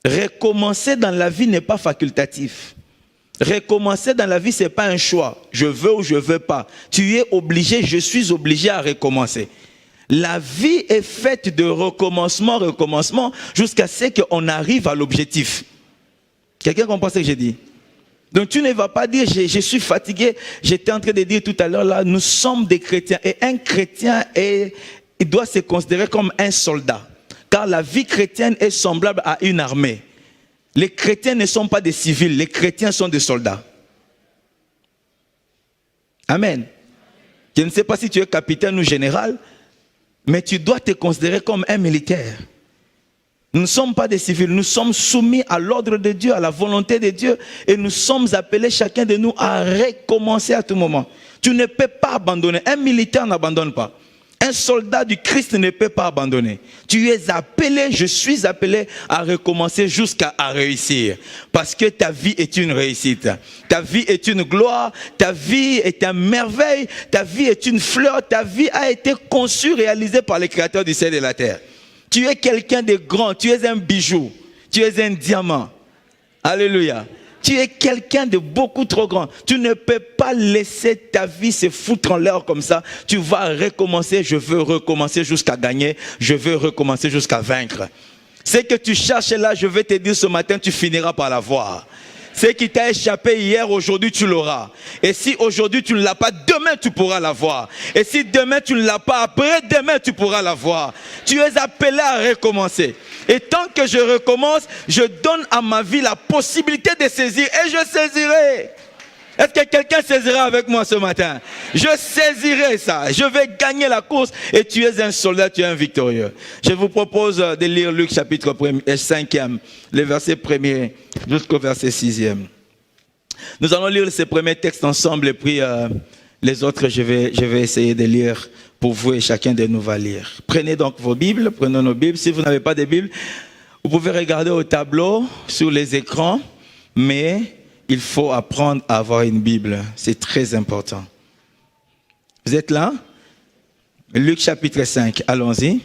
Recommencer dans la vie n'est pas facultatif. Recommencer dans la vie, ce n'est pas un choix. Je veux ou je ne veux pas. Tu es obligé, je suis obligé à recommencer. La vie est faite de recommencement, jusqu'à ce qu'on arrive à l'objectif. Quelqu'un comprend ce que j'ai dit? Donc tu ne vas pas dire, je suis fatigué. J'étais en train de dire tout à l'heure, là, nous sommes des chrétiens. Et un chrétien, il doit se considérer comme un soldat. Car la vie chrétienne est semblable à une armée. Les chrétiens ne sont pas des civils, les chrétiens sont des soldats. Amen. Je ne sais pas si tu es capitaine ou général, mais tu dois te considérer comme un militaire. Nous ne sommes pas des civils, nous sommes soumis à l'ordre de Dieu, à la volonté de Dieu, et nous sommes appelés chacun de nous à recommencer à tout moment. Tu ne peux pas abandonner. Un militaire n'abandonne pas. Un soldat du Christ ne peut pas abandonner. Tu es appelé, je suis appelé à recommencer jusqu'à réussir. Parce que ta vie est une réussite. Ta vie est une gloire. Ta vie est une merveille. Ta vie est une fleur. Ta vie a été conçue, réalisée par le Créateur du ciel et de la terre. Tu es quelqu'un de grand. Tu es un bijou. Tu es un diamant. Alléluia. Tu es quelqu'un de beaucoup trop grand. Tu ne peux pas laisser ta vie se foutre en l'air comme ça. Tu vas recommencer. Je veux recommencer jusqu'à gagner. Je veux recommencer jusqu'à vaincre. Ce que tu cherches là, je vais te dire ce matin, tu finiras par l'avoir. Ce qui t'a échappé hier, aujourd'hui tu l'auras. Et si aujourd'hui tu ne l'as pas, demain tu pourras l'avoir. Et si demain tu ne l'as pas, après demain tu pourras l'avoir. Tu es appelé à recommencer. Et tant que je recommence, je donne à ma vie la possibilité de saisir. Et je saisirai. Est-ce que quelqu'un saisira avec moi ce matin? Je saisirai ça. Je vais gagner la course. Et tu es un soldat, tu es un victorieux. Je vous propose de lire Luc chapitre 5e, le verset 1er jusqu'au verset 6e. Nous allons lire ces premiers textes ensemble et puis les autres, je vais essayer de lire pour vous et chacun de nous va lire. Prenez donc vos Bibles, prenons nos Bibles. Si vous n'avez pas de Bible, vous pouvez regarder au tableau, sur les écrans, mais il faut apprendre à avoir une Bible. C'est très important. Vous êtes là? Luc chapitre 5, allons-y.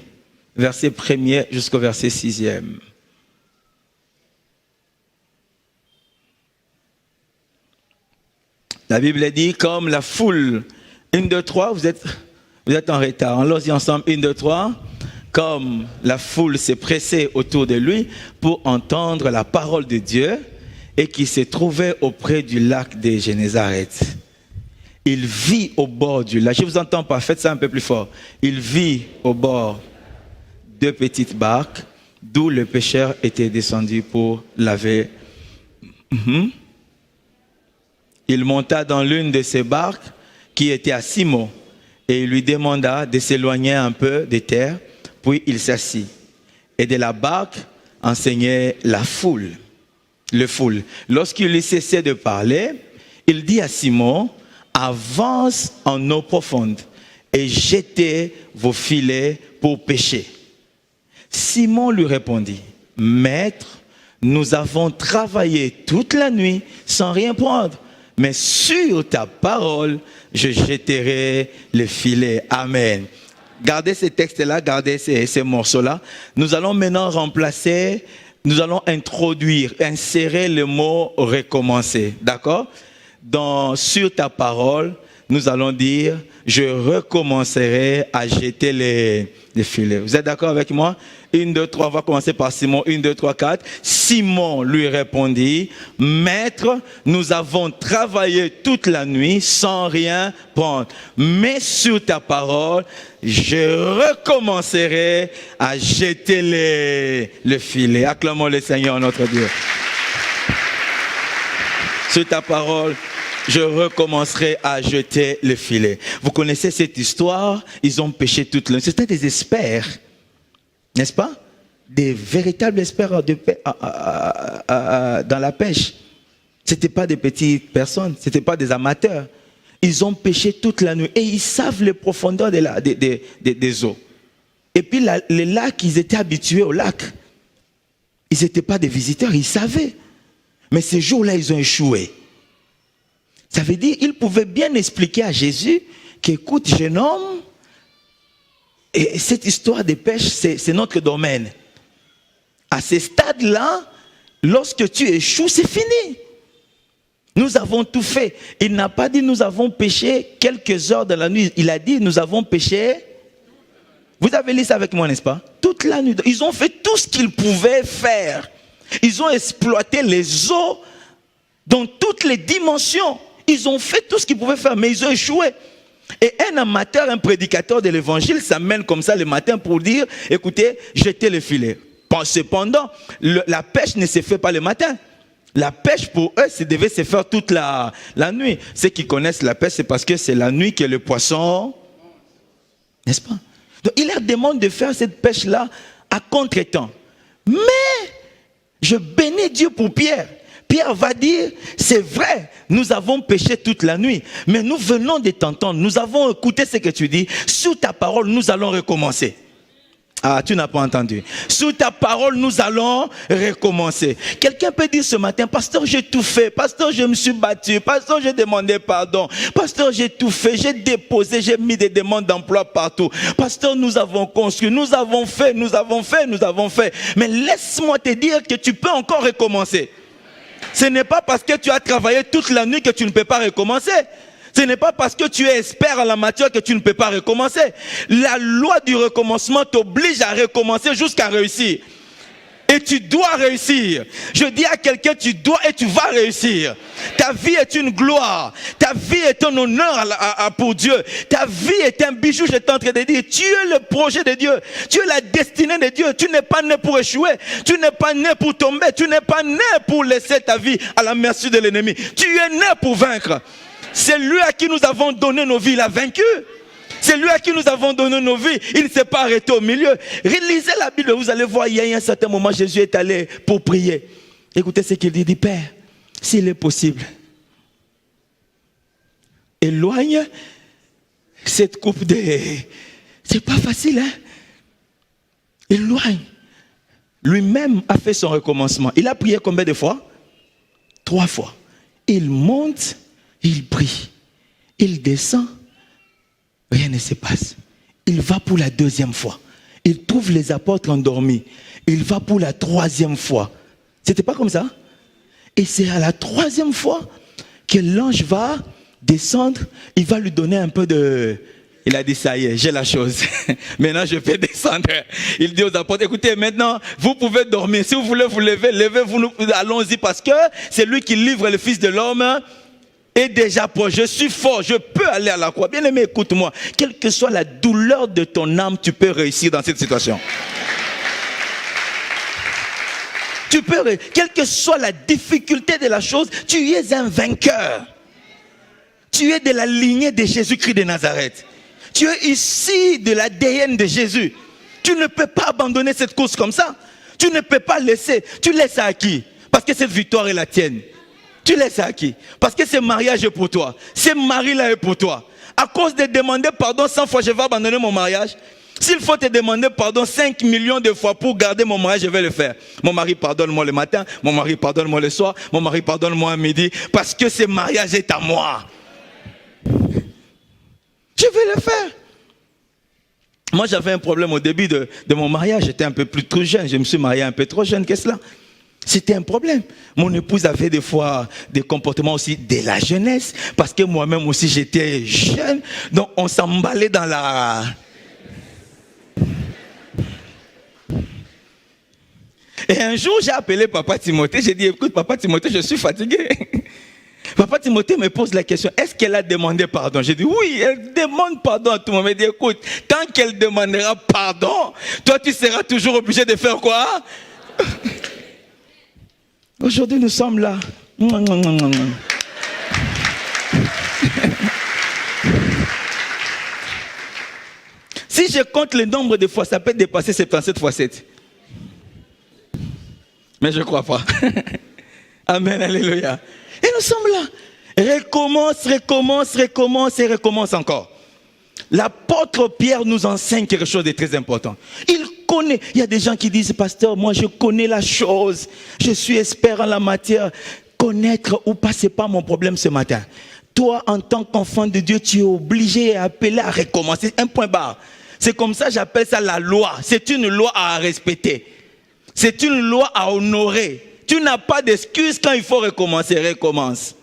Verset 1er jusqu'au verset 6e. La Bible dit, comme la foule, 1, 2, 3, vous êtes en retard. Allons-y ensemble, 1, 2, 3. Comme la foule s'est pressée autour de lui pour entendre la parole de Dieu, et qui se trouvait auprès du lac de Génézareth. Il vit au bord du lac. Je ne vous entends pas, faites ça un peu plus fort. Il vit au bord de petites barques, d'où le pêcheur était descendu pour laver. Il monta dans l'une de ces barques qui était à Simon, et il lui demanda de s'éloigner un peu des terres, puis il s'assit. Et de la barque enseignait la foule. Lorsqu'il lui cessait de parler, il dit à Simon, avance en eau profonde et jetez vos filets pour pêcher. Simon lui répondit, Maître, nous avons travaillé toute la nuit sans rien prendre, mais sur ta parole, je jetterai les filets. Amen. Gardez ces textes-là, gardez ces morceaux-là. Nous allons maintenant nous allons insérer le mot recommencer. D'accord? Sur ta parole, nous allons dire, je recommencerai à jeter les filets. Vous êtes d'accord avec moi? 1, 2, 3, on va commencer par Simon. 1, 2, 3, 4. Simon lui répondit, Maître, nous avons travaillé toute la nuit sans rien prendre. Mais sur ta parole, je recommencerai à jeter les filets. Acclamons le Seigneur notre Dieu. Sur ta parole, je recommencerai à jeter le filet. Vous connaissez cette histoire? Ils ont pêché toute la nuit. C'était des experts, n'est-ce pas? Des véritables experts dans la pêche. Ce n'étaient pas des petites personnes, ce n'étaient pas des amateurs. Ils ont pêché toute la nuit et ils savent les profondeurs des eaux. Et puis les lacs, ils étaient habitués au lac. Ils n'étaient pas des visiteurs, ils savaient. Mais ce jour-là, ils ont échoué. Ça veut dire qu'ils pouvaient bien expliquer à Jésus qu'écoute, jeune homme, et cette histoire de pêche, c'est notre domaine. À ce stade-là, lorsque tu échoues, c'est fini. Nous avons tout fait. Il n'a pas dit nous avons pêché quelques heures dans la nuit. Il a dit nous avons pêché. Vous avez lu ça avec moi, n'est-ce pas? Toute la nuit. Ils ont fait tout ce qu'ils pouvaient faire. Ils ont exploité les eaux dans toutes les dimensions. Ils ont fait tout ce qu'ils pouvaient faire, mais ils ont échoué. Et un amateur, un prédicateur de l'évangile s'amène comme ça le matin pour dire, écoutez, jetez le filet. Cependant, la pêche ne se fait pas le matin. La pêche pour eux, ça devait se faire toute la nuit. Ceux qui connaissent la pêche, c'est parce que c'est la nuit que le poisson, n'est-ce pas? Donc il leur demande de faire cette pêche-là à contre-temps. Mais je bénis Dieu pour Pierre. Pierre va dire, c'est vrai, nous avons péché toute la nuit, mais nous venons de t'entendre, nous avons écouté ce que tu dis, sous ta parole, nous allons recommencer. Ah, tu n'as pas entendu. Sous ta parole, nous allons recommencer. Quelqu'un peut dire ce matin, pasteur, j'ai tout fait. Pasteur, je me suis battu. Pasteur, j'ai demandé pardon. Pasteur, j'ai tout fait. J'ai déposé, j'ai mis des demandes d'emploi partout. Pasteur, nous avons construit, nous avons fait. Mais laisse-moi te dire que tu peux encore recommencer. Ce n'est pas parce que tu as travaillé toute la nuit que tu ne peux pas recommencer. Ce n'est pas parce que tu es expert en la matière que tu ne peux pas recommencer. La loi du recommencement t'oblige à recommencer jusqu'à réussir. Et tu dois réussir. Je dis à quelqu'un, tu dois et tu vas réussir. Ta vie est une gloire. Ta vie est un honneur pour Dieu. Ta vie est un bijou, je suis en train de dire. Tu es le projet de Dieu. Tu es la destinée de Dieu. Tu n'es pas né pour échouer. Tu n'es pas né pour tomber. Tu n'es pas né pour laisser ta vie à la merci de l'ennemi. Tu es né pour vaincre. C'est lui à qui nous avons donné nos vies, il a vaincu. C'est lui à qui nous avons donné nos vies, il ne s'est pas arrêté au milieu. Lisez la Bible, vous allez voir, il y a un certain moment, Jésus est allé pour prier. Écoutez ce qu'il dit, il dit, Père, s'il est possible, éloigne cette coupe de... C'est pas facile, hein? Éloigne. Lui-même a fait son recommencement. Il a prié combien de fois? 3 fois. Il monte. Il prie, il descend, rien ne se passe. Il va pour la 2e fois. Il trouve les apôtres endormis. Il va pour la 3e fois. C'était pas comme ça? Et c'est à la 3e fois que l'ange va descendre. Il va lui donner un peu de... Il a dit, ça y est, j'ai la chose. Maintenant, je peux descendre. Il dit aux apôtres, écoutez, maintenant, vous pouvez dormir. Si vous voulez vous lever, levez-vous, allons-y, parce que c'est lui qui livre le Fils de l'homme. Et déjà proche, je suis fort, je peux aller à la croix. Bien aimé, écoute-moi, quelle que soit la douleur de ton âme, tu peux réussir dans cette situation. Quelle que soit la difficulté de la chose, tu es un vainqueur. Tu es de la lignée de Jésus-Christ de Nazareth. Tu es ici de l'ADN de Jésus. Tu ne peux pas abandonner cette course comme ça. Tu ne peux pas laisser. Tu laisses à qui? Parce que cette victoire est la tienne. Tu laisses à qui? Parce que ce mariage est pour toi. Ce mari-là est pour toi. À cause de demander pardon 100 fois, je vais abandonner mon mariage. S'il faut te demander pardon 5 millions de fois pour garder mon mariage, je vais le faire. Mon mari pardonne-moi le matin, mon mari pardonne-moi le soir, mon mari pardonne-moi à midi, parce que ce mariage est à moi. Je vais le faire. Moi, j'avais un problème au début de mon mariage. J'étais un peu plus trop jeune. Je me suis marié un peu trop jeune. Qu'est-ce que cela? C'était un problème. Mon épouse avait des fois des comportements aussi de la jeunesse, parce que moi-même aussi j'étais jeune, donc on s'emballait dans la... Et un jour j'ai appelé Papa Timothée, j'ai dit, écoute Papa Timothée, je suis fatigué. Papa Timothée me pose la question, est-ce qu'elle a demandé pardon? J'ai dit, oui, elle demande pardon à tout le monde. Elle dit, écoute, tant qu'elle demandera pardon, toi tu seras toujours obligé de faire quoi? Aujourd'hui, nous sommes là. Si je compte le nombre de fois, ça peut dépasser 77 fois 7. Mais je ne crois pas. Amen, alléluia. Et nous sommes là. Recommence et recommence encore. L'apôtre Pierre nous enseigne quelque chose de très important. Il connaît. Il y a des gens qui disent, pasteur, moi je connais la chose. Je suis expert en la matière. Connaître ou pas, ce n'est pas mon problème ce matin. Toi, en tant qu'enfant de Dieu, tu es obligé et appelé à recommencer. Un point barre. C'est comme ça, j'appelle ça la loi. C'est une loi à respecter. C'est une loi à honorer. Tu n'as pas d'excuse quand il faut recommencer. Recommence.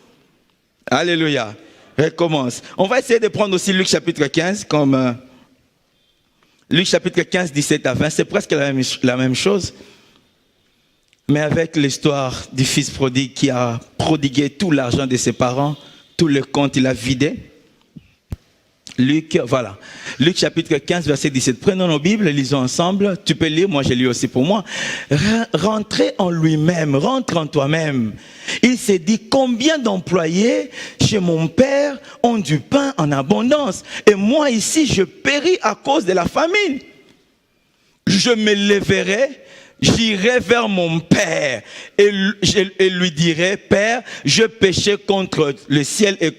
Alléluia. Recommence. On va essayer de prendre aussi Luc chapitre 15 comme... Luc chapitre 15, 17 à 20, c'est presque la même chose. Mais avec l'histoire du fils prodigue qui a prodigué tout l'argent de ses parents, tout le compte il a vidé. Luc, voilà. Luc chapitre 15, verset 17. Prenons nos Bibles, lisons ensemble. Tu peux lire, moi je lis aussi pour moi. Rentrer en lui-même, rentre en toi-même. Il s'est dit, combien d'employés chez mon père ont du pain en abondance? Et moi ici, je péris à cause de la famine. Je me lèverai, j'irai vers mon père et lui dirai, Père, je péchais contre le ciel et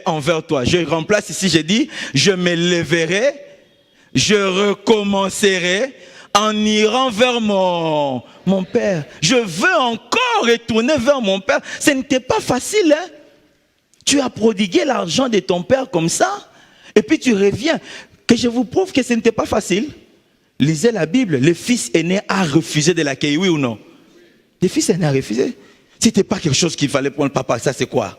envers toi. Je remplace ici, j'ai dit, je me lèverai, je recommencerai en irant vers mon père. Je veux encore retourner vers mon père. Ce n'était pas facile, hein? Tu as prodigué l'argent de ton père comme ça, et puis tu reviens. Que je vous prouve que ce n'était pas facile. Lisez la Bible, le fils aîné a refusé de l'accueillir, oui ou non? Le fils aîné a refusé. C'était pas quelque chose qu'il fallait prendre, papa, ça c'est quoi?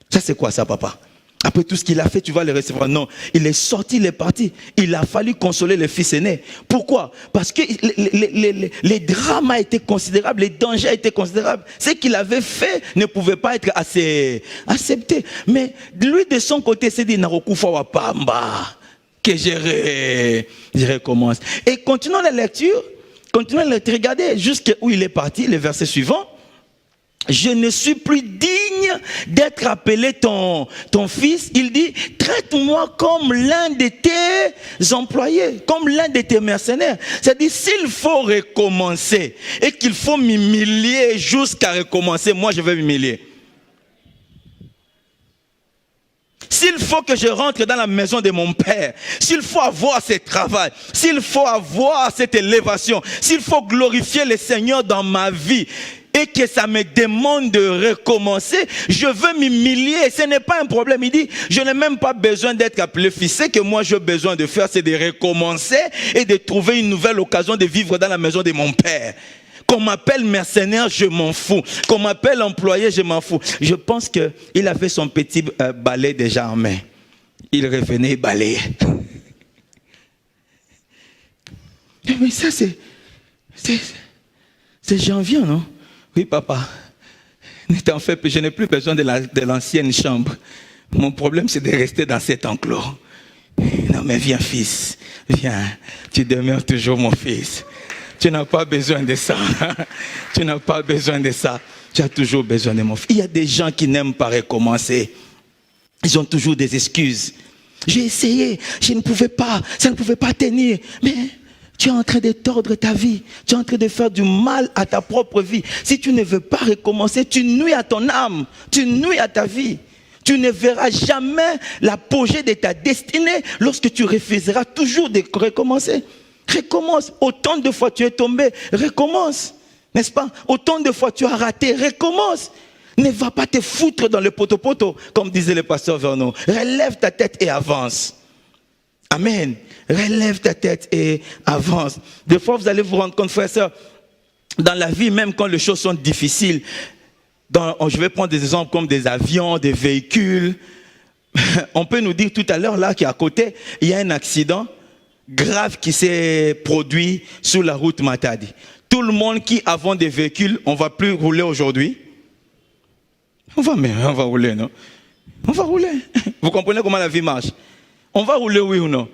Ça c'est quoi ça, papa? Après tout ce qu'il a fait, tu vas le recevoir. Non, il est sorti, il est parti. Il a fallu consoler le fils aîné. Pourquoi? Parce que les drames a été considérables, les dangers a été considérables. Ce qu'il avait fait ne pouvait pas être assez accepté. Mais lui, de son côté, s'est dit, Narokufa wa pamba, que je recommence. Et continuons la lecture. Regardez jusqu'où il est parti, le verset suivant. Je ne suis plus digne d'être appelé ton fils. Il dit, traite-moi comme l'un de tes employés, comme l'un de tes mercenaires. C'est-à-dire, s'il faut recommencer et qu'il faut m'humilier jusqu'à recommencer, moi je vais m'humilier. S'il faut que je rentre dans la maison de mon père, s'il faut avoir ce travail, s'il faut avoir cette élévation, s'il faut glorifier le Seigneur dans ma vie, et que ça me demande de recommencer, je veux m'humilier. Ce n'est pas un problème. Il dit, je n'ai même pas besoin d'être appelé fils. Ce que moi j'ai besoin de faire, c'est de recommencer et de trouver une nouvelle occasion de vivre dans la maison de mon père. Qu'on m'appelle mercenaire, je m'en fous. Qu'on m'appelle employé, je m'en fous. Je pense qu'il avait son petit balai déjà en main. Il revenait balayer. Mais ça, c'est janvier, non? Oui, papa. Ne t'en fais plus, je n'ai plus besoin de l'ancienne chambre. Mon problème, c'est de rester dans cet enclos. Non, mais viens, fils. Viens. Tu demeures toujours mon fils. Tu n'as pas besoin de ça. Tu n'as pas besoin de ça. Tu as toujours besoin de mon fils. Il y a des gens qui n'aiment pas recommencer. Ils ont toujours des excuses. J'ai essayé, je ne pouvais pas, ça ne pouvait pas tenir. Mais tu es en train de tordre ta vie. Tu es en train de faire du mal à ta propre vie. Si tu ne veux pas recommencer, tu nuis à ton âme. Tu nuis à ta vie. Tu ne verras jamais l'apogée de ta destinée lorsque tu refuseras toujours de recommencer. Recommence. Autant de fois tu es tombé, recommence. N'est-ce pas? Autant de fois tu as raté, recommence. Ne va pas te foutre dans le poteau-poteau, comme disait le pasteur Vernon. Relève ta tête et avance. Amen. Relève ta tête et avance. Des fois, vous allez vous rendre compte, frères et sœurs, dans la vie, même quand les choses sont difficiles, je vais prendre des exemples comme des avions, des véhicules. On peut nous dire tout à l'heure, là, qu'à côté, il y a un accident grave qui s'est produit sur la route Matadi. Tout le monde qui avons des véhicules, on ne va plus rouler aujourd'hui. On va rouler, non? On va rouler. Vous comprenez comment la vie marche? On va rouler, oui ou non?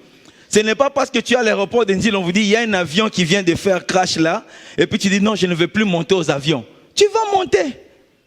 Ce n'est pas parce que tu es à l'aéroport d'Indil, on vous dit, il y a un avion qui vient de faire crash là, et puis tu dis, non, je ne veux plus monter aux avions. Tu vas monter.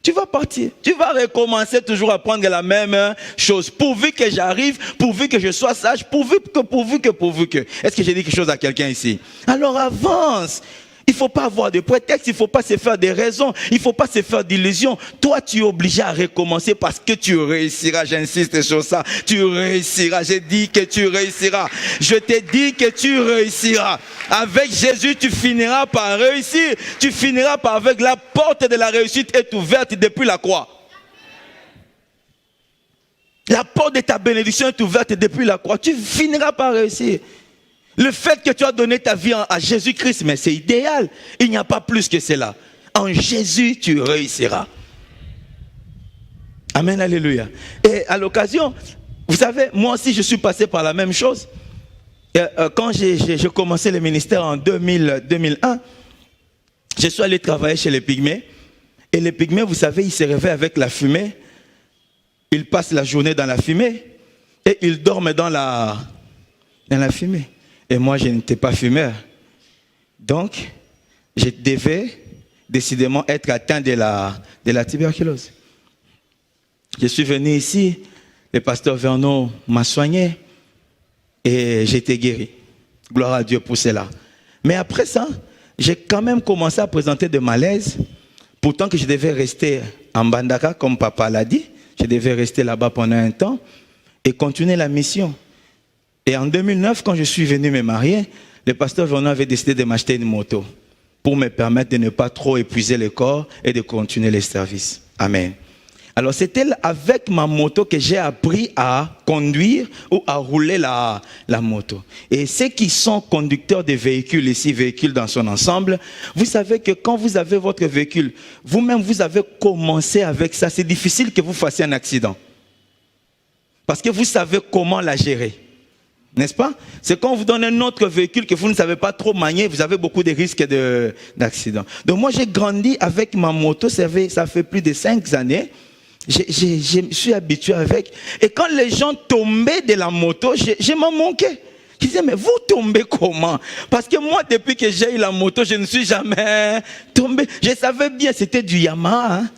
Tu vas partir. Tu vas recommencer toujours à prendre la même chose. Pourvu que j'arrive, pourvu que je sois sage, pourvu que. Est-ce que j'ai dit quelque chose à quelqu'un ici? Alors avance. Il ne faut pas avoir de prétexte, il ne faut pas se faire des raisons, il ne faut pas se faire d'illusions. Toi, tu es obligé à recommencer parce que tu réussiras. J'insiste sur ça. Tu réussiras. J'ai dit que tu réussiras. Je t'ai dit que tu réussiras. Avec Jésus, tu finiras par réussir. Tu finiras par avec la porte de la réussite est ouverte depuis la croix. La porte de ta bénédiction est ouverte depuis la croix. Tu finiras par réussir. Le fait que tu as donné ta vie à Jésus-Christ, mais c'est idéal. Il n'y a pas plus que cela. En Jésus, tu réussiras. Amen, alléluia. Et à l'occasion, vous savez, moi aussi, je suis passé par la même chose. Quand j'ai commencé le ministère en 2001, je suis allé travailler chez les Pygmées. Et les Pygmées, vous savez, ils se réveillent avec la fumée. Ils passent la journée dans la fumée. Et ils dorment dans la fumée. Et moi, je n'étais pas fumeur. Donc, je devais décidément être atteint de la tuberculose. Je suis venu ici, le pasteur Vernon m'a soigné et j'ai été guéri. Gloire à Dieu pour cela. Mais après ça, j'ai quand même commencé à présenter des malaises, pourtant que je devais rester en Bandaka, comme papa l'a dit. Je devais rester là-bas pendant un temps et continuer la mission. Et en 2009, quand je suis venu me marier, le pasteur Vernon avait décidé de m'acheter une moto pour me permettre de ne pas trop épuiser le corps et de continuer les services. Amen. Alors c'était avec ma moto que j'ai appris à conduire ou à rouler la moto. Et ceux qui sont conducteurs de véhicules ici, véhicules dans son ensemble, vous savez que quand vous avez votre véhicule, vous-même vous avez commencé avec ça, c'est difficile que vous fassiez un accident. Parce que vous savez comment la gérer. N'est-ce pas? C'est quand on vous donne un autre véhicule que vous ne savez pas trop manier, vous avez beaucoup de risques d'accident. Donc moi j'ai grandi avec ma moto, ça fait plus de 5 années. Je me suis habitué avec. Et quand les gens tombaient de la moto, je m'en manquais. Je disais, mais vous tombez comment? Parce que moi, depuis que j'ai eu la moto, je ne suis jamais tombé. Je savais bien, c'était du Yamaha. Hein?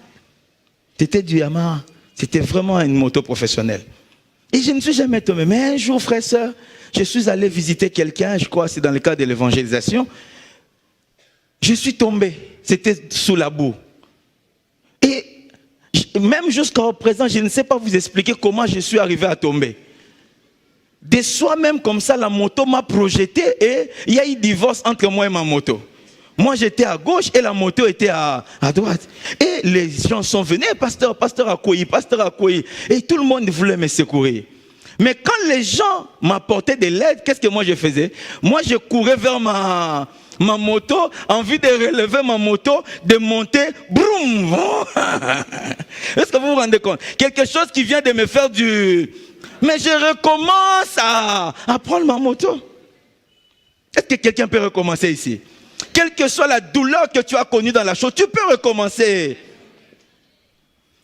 C'était du Yamaha. C'était vraiment une moto professionnelle. Et je ne suis jamais tombé. Mais un jour, frère, sœur, je suis allé visiter quelqu'un, je crois que c'est dans le cadre de l'évangélisation. Je suis tombé. C'était sous la boue. Et même jusqu'à présent, je ne sais pas vous expliquer comment je suis arrivé à tomber. De soi-même comme ça, la moto m'a projeté et il y a eu divorce entre moi et ma moto. Moi, j'étais à gauche et la moto était à droite. Et les gens sont venus, pasteur Akoyi. Et tout le monde voulait me secourir. Mais quand les gens m'apportaient de l'aide, qu'est-ce que moi je faisais? Moi, je courais vers ma moto, envie de relever ma moto, de monter, boum. Est-ce que vous vous rendez compte? Quelque chose qui vient de me faire du... Mais je recommence à prendre ma moto. Est-ce que quelqu'un peut recommencer ici? Quelle que soit la douleur que tu as connue dans la chose, tu peux recommencer.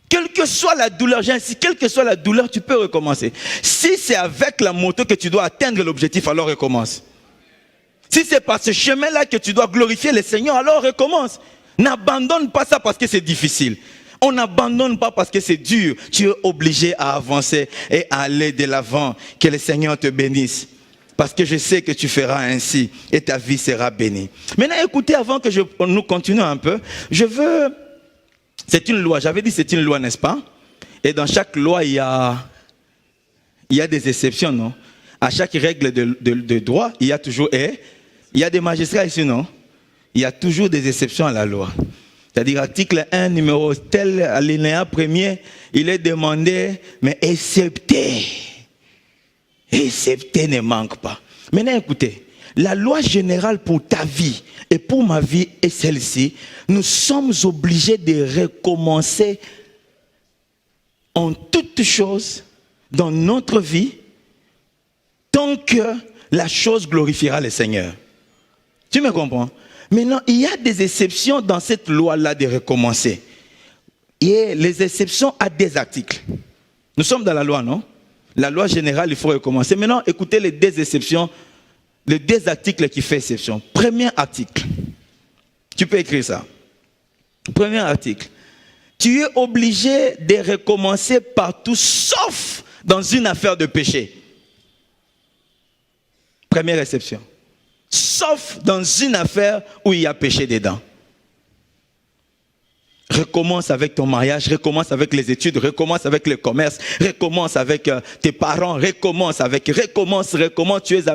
Quelle que soit la douleur, j'insiste, quelle que soit la douleur, tu peux recommencer. Si c'est avec la moto que tu dois atteindre l'objectif, alors recommence. Si c'est par ce chemin-là que tu dois glorifier le Seigneur, alors recommence. N'abandonne pas ça parce que c'est difficile. On n'abandonne pas parce que c'est dur. Tu es obligé à avancer et à aller de l'avant. Que le Seigneur te bénisse. Parce que je sais que tu feras ainsi et ta vie sera bénie. Maintenant, écoutez, avant que nous continuions un peu, je veux... C'est une loi, j'avais dit c'est une loi, n'est-ce pas? Et dans chaque loi, il y a des exceptions, non? À chaque règle de droit, il y a toujours... il y a des magistrats ici, non? Il y a toujours des exceptions à la loi. C'est-à-dire, article 1, numéro tel, alinéa premier, il est demandé, mais excepté ne manque pas. Maintenant, écoutez, la loi générale pour ta vie et pour ma vie est celle-ci. Nous sommes obligés de recommencer en toutes choses dans notre vie tant que la chose glorifiera le Seigneur. Tu me comprends? Maintenant, il y a des exceptions dans cette loi-là de recommencer. Et les exceptions à des articles. Nous sommes dans la loi, non? La loi générale, il faut recommencer. Maintenant, écoutez les deux exceptions, les deux articles qui font exception. Premier article. Tu peux écrire ça. Premier article. Tu es obligé de recommencer partout, sauf dans une affaire de péché. Première exception. Sauf dans une affaire où il y a péché dedans. Recommence avec ton mariage, recommence avec les études, recommence avec le commerce, recommence avec tes parents, recommence, tu es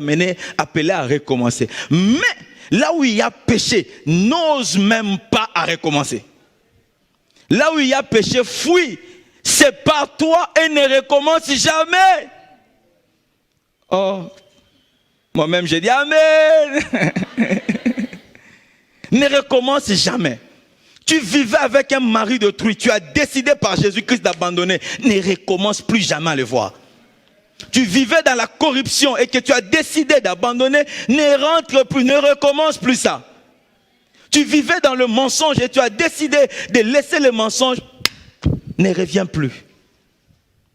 appelé à recommencer. Mais là où il y a péché, n'ose même pas à recommencer. Là où il y a péché, fuis, sépare-toi et ne recommence jamais. Oh, moi-même j'ai dit Amen. Ne recommence jamais. Tu vivais avec un mari d'autrui, tu as décidé par Jésus-Christ d'abandonner, ne recommence plus jamais à le voir. Tu vivais dans la corruption et que tu as décidé d'abandonner, ne rentre plus, ne recommence plus ça. Tu vivais dans le mensonge et tu as décidé de laisser le mensonge, ne reviens plus.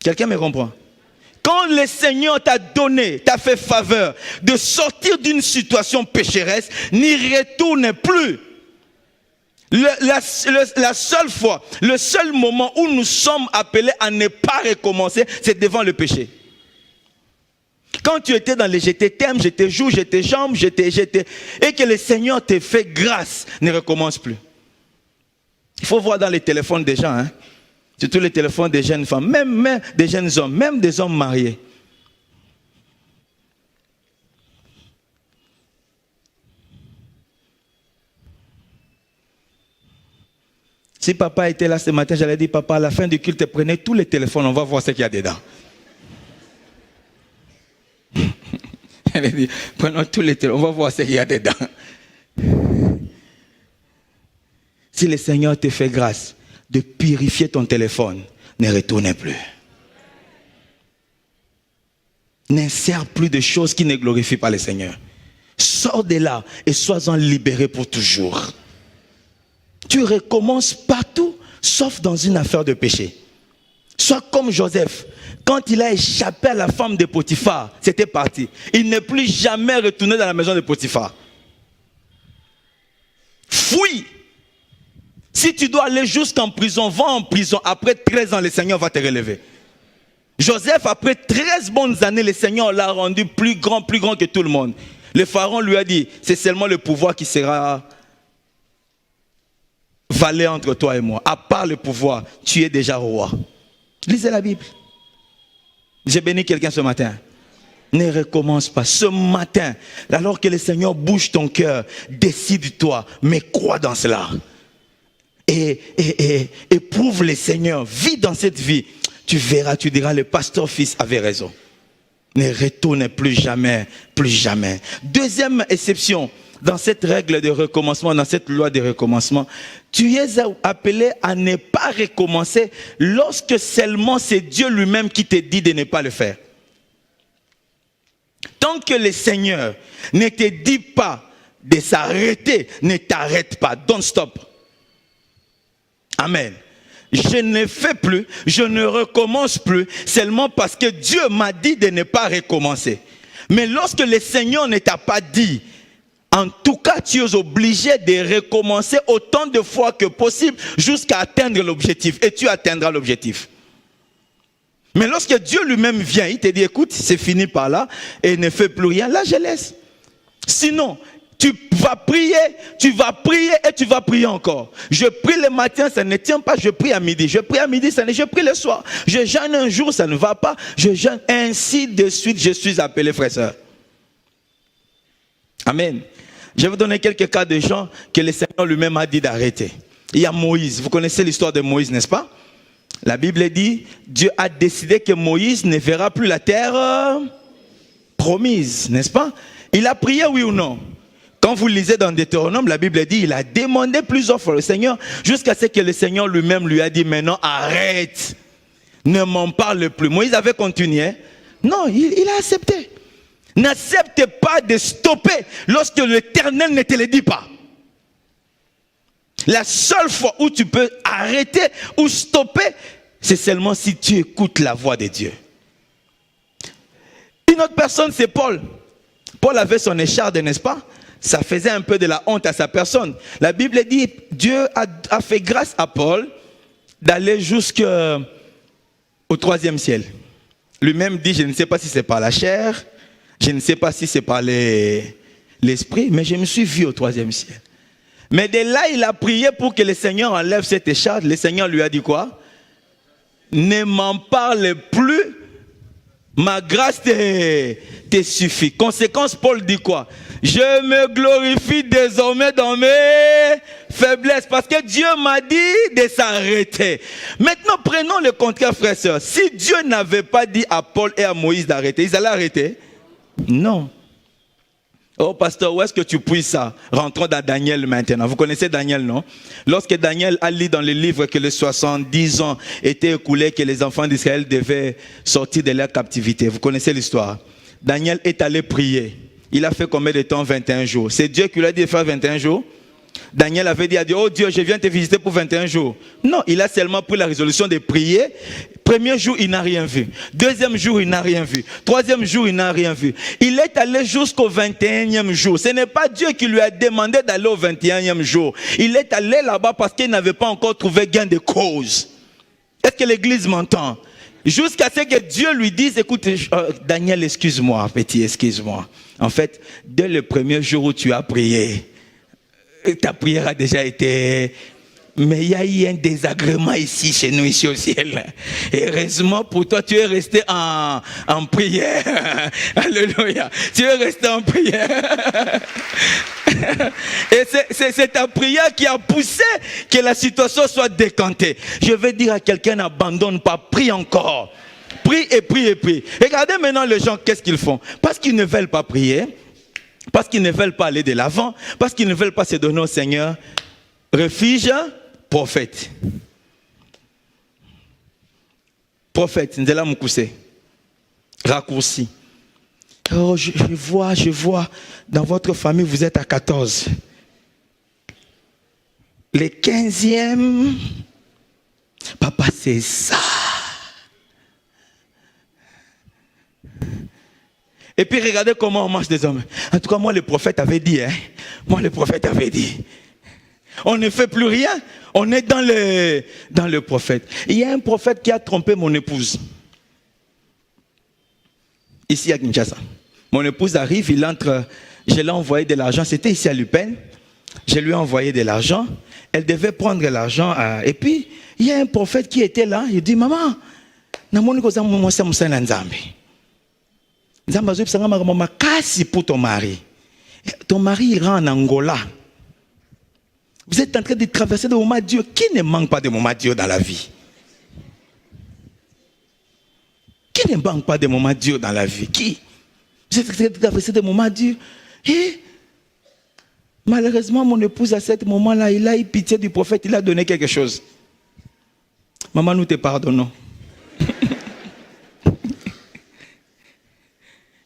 Quelqu'un me comprend? Quand le Seigneur t'a donné, t'a fait faveur de sortir d'une situation pécheresse, n'y retourne plus. La seule fois, le seul moment où nous sommes appelés à ne pas recommencer, c'est devant le péché. Quand tu étais dans les je t'aime, je te joue, je te jambe, et que le Seigneur te fait grâce, ne recommence plus. Il faut voir dans les téléphones des gens, hein, surtout les téléphones des jeunes femmes, même des jeunes hommes, même des hommes mariés. Si papa était là ce matin, j'allais dire, papa, à la fin du culte, prenez tous les téléphones, on va voir ce qu'il y a dedans. Elle a dit, prenons tous les téléphones, on va voir ce qu'il y a dedans. Si le Seigneur te fait grâce de purifier ton téléphone, ne retourne plus. N'insère plus de choses qui ne glorifient pas le Seigneur. Sors de là et sois-en libéré pour toujours. Tu recommences partout, sauf dans une affaire de péché. Sois comme Joseph. Quand il a échappé à la femme de Potiphar, c'était parti. Il n'est plus jamais retourné dans la maison de Potiphar. Fuis. Si tu dois aller jusqu'en prison, va en prison. Après 13 ans, le Seigneur va te relever. Joseph, après 13 bonnes années, le Seigneur l'a rendu plus grand que tout le monde. Le pharaon lui a dit, c'est seulement le pouvoir qui sera valé entre toi et moi. À part le pouvoir, tu es déjà roi. Lisez la Bible. J'ai béni quelqu'un ce matin. Ne recommence pas. Ce matin, alors que le Seigneur bouge ton cœur, décide-toi, mais crois dans cela. Et éprouve le Seigneur. Vis dans cette vie. Tu verras, tu diras, le pasteur fils avait raison. Ne retourne plus jamais, plus jamais. Deuxième exception, dans cette règle de recommencement, dans cette loi de recommencement, tu es appelé à ne pas recommencer lorsque seulement c'est Dieu lui-même qui te dit de ne pas le faire. Tant que le Seigneur ne te dit pas de s'arrêter, ne t'arrête pas. Don't stop. Amen. Je ne fais plus, je ne recommence plus, seulement parce que Dieu m'a dit de ne pas recommencer. Mais lorsque le Seigneur ne t'a pas dit, en tout cas, tu es obligé de recommencer autant de fois que possible jusqu'à atteindre l'objectif. Et tu atteindras l'objectif. Mais lorsque Dieu lui-même vient, il te dit, écoute, c'est fini par là, et ne fais plus rien, là je laisse. Sinon, tu vas prier et tu vas prier encore. Je prie le matin, ça ne tient pas, je prie à midi. Je prie à midi, je prie le soir. Je jeûne un jour, ça ne va pas. Je jeûne ainsi de suite, je suis appelé frère et sœur. Amen. Je vais vous donner quelques cas de gens que le Seigneur lui-même a dit d'arrêter. Il y a Moïse. Vous connaissez l'histoire de Moïse, n'est-ce pas? La Bible dit, Dieu a décidé que Moïse ne verra plus la terre promise, n'est-ce pas? Il a prié, oui ou non? Quand vous lisez dans Deutéronome, la Bible dit, il a demandé plusieurs fois au Seigneur, jusqu'à ce que le Seigneur lui-même lui a dit, maintenant arrête, ne m'en parle plus. Moïse avait continué. Non, il a accepté. N'accepte pas de stopper lorsque l'Éternel ne te le dit pas. La seule fois où tu peux arrêter ou stopper, c'est seulement si tu écoutes la voix de Dieu. Une autre personne, c'est Paul. Paul avait son écharde, n'est-ce pas? Ça faisait un peu de la honte à sa personne. La Bible dit, Dieu a fait grâce à Paul d'aller jusqu'au 3e ciel. Lui-même dit, je ne sais pas si c'est par la chair, je ne sais pas si c'est par l'esprit, mais je me suis vu au 3e ciel. Mais de là, il a prié pour que le Seigneur enlève cette écharpe. Le Seigneur lui a dit quoi? Ne m'en parle plus, ma grâce te suffit. Conséquence, Paul dit quoi? Je me glorifie désormais dans mes faiblesses, parce que Dieu m'a dit de s'arrêter. Maintenant, prenons le contraire, frères et sœurs. Si Dieu n'avait pas dit à Paul et à Moïse d'arrêter, ils allaient arrêter? Non. Oh pasteur, où est-ce que tu puisses ça? Rentrons dans Daniel maintenant. Vous connaissez Daniel, non? Lorsque Daniel a lu dans le livre que les 70 ans étaient écoulés, que les enfants d'Israël devaient sortir de leur captivité. Vous connaissez l'histoire. Daniel est allé prier. Il a fait combien de temps? 21 jours. C'est Dieu qui lui a dit de faire 21 jours. Daniel avait dit à Dieu, oh Dieu, je viens te visiter pour 21 jours. Non, il a seulement pris la résolution de prier Premier jour, il n'a rien vu. Deuxième jour, il n'a rien vu. Troisième jour, il n'a rien vu. Il est allé jusqu'au 21e jour. Ce n'est pas Dieu qui lui a demandé d'aller au 21e jour. Il est allé là-bas parce qu'il n'avait pas encore trouvé gain de cause. Est-ce que l'église m'entend? Jusqu'à ce que Dieu lui dise, écoute, Daniel, excuse-moi, petit, excuse-moi. En fait, dès le premier jour où tu as prié, ta prière a déjà été... Mais il y a eu un désagrément ici, chez nous, ici au ciel. Et heureusement pour toi, tu es resté en prière. Alléluia. Tu es resté en prière. Et c'est ta prière qui a poussé que la situation soit décantée. Je vais dire à quelqu'un, n'abandonne pas, prie encore. Prie et prie et prie. Regardez maintenant les gens, qu'est-ce qu'ils font? Parce qu'ils ne veulent pas prier, parce qu'ils ne veulent pas aller de l'avant, parce qu'ils ne veulent pas se donner au Seigneur. Refuge, prophète. Prophète, Ndela Mukuse. Raccourci. Oh, je vois, dans votre famille, vous êtes à 14. Les 15e, papa, c'est ça. Et puis regardez comment on marche des hommes. En tout cas, moi, le prophète avait dit, Moi, le prophète avait dit. On ne fait plus rien. On est dans le prophète. Il y a un prophète qui a trompé mon épouse. Ici à Kinshasa. Mon épouse arrive, il entre. Je lui ai envoyé de l'argent. C'était ici à Lupin. Je lui ai envoyé de l'argent. Elle devait prendre l'argent. Et puis, il y a un prophète qui était là. Il dit, maman, pour ton mari. Ton mari ira en Angola. Vous êtes en train de traverser des moments durs. Qui ne manque pas de moments durs dans la vie? Qui ne manque pas de moments durs dans la vie? Qui? Vous êtes en train de traverser des moments durs. Et malheureusement, mon épouse, à ce moment-là, il a eu pitié du prophète. Il a donné quelque chose. Maman, nous te pardonnons.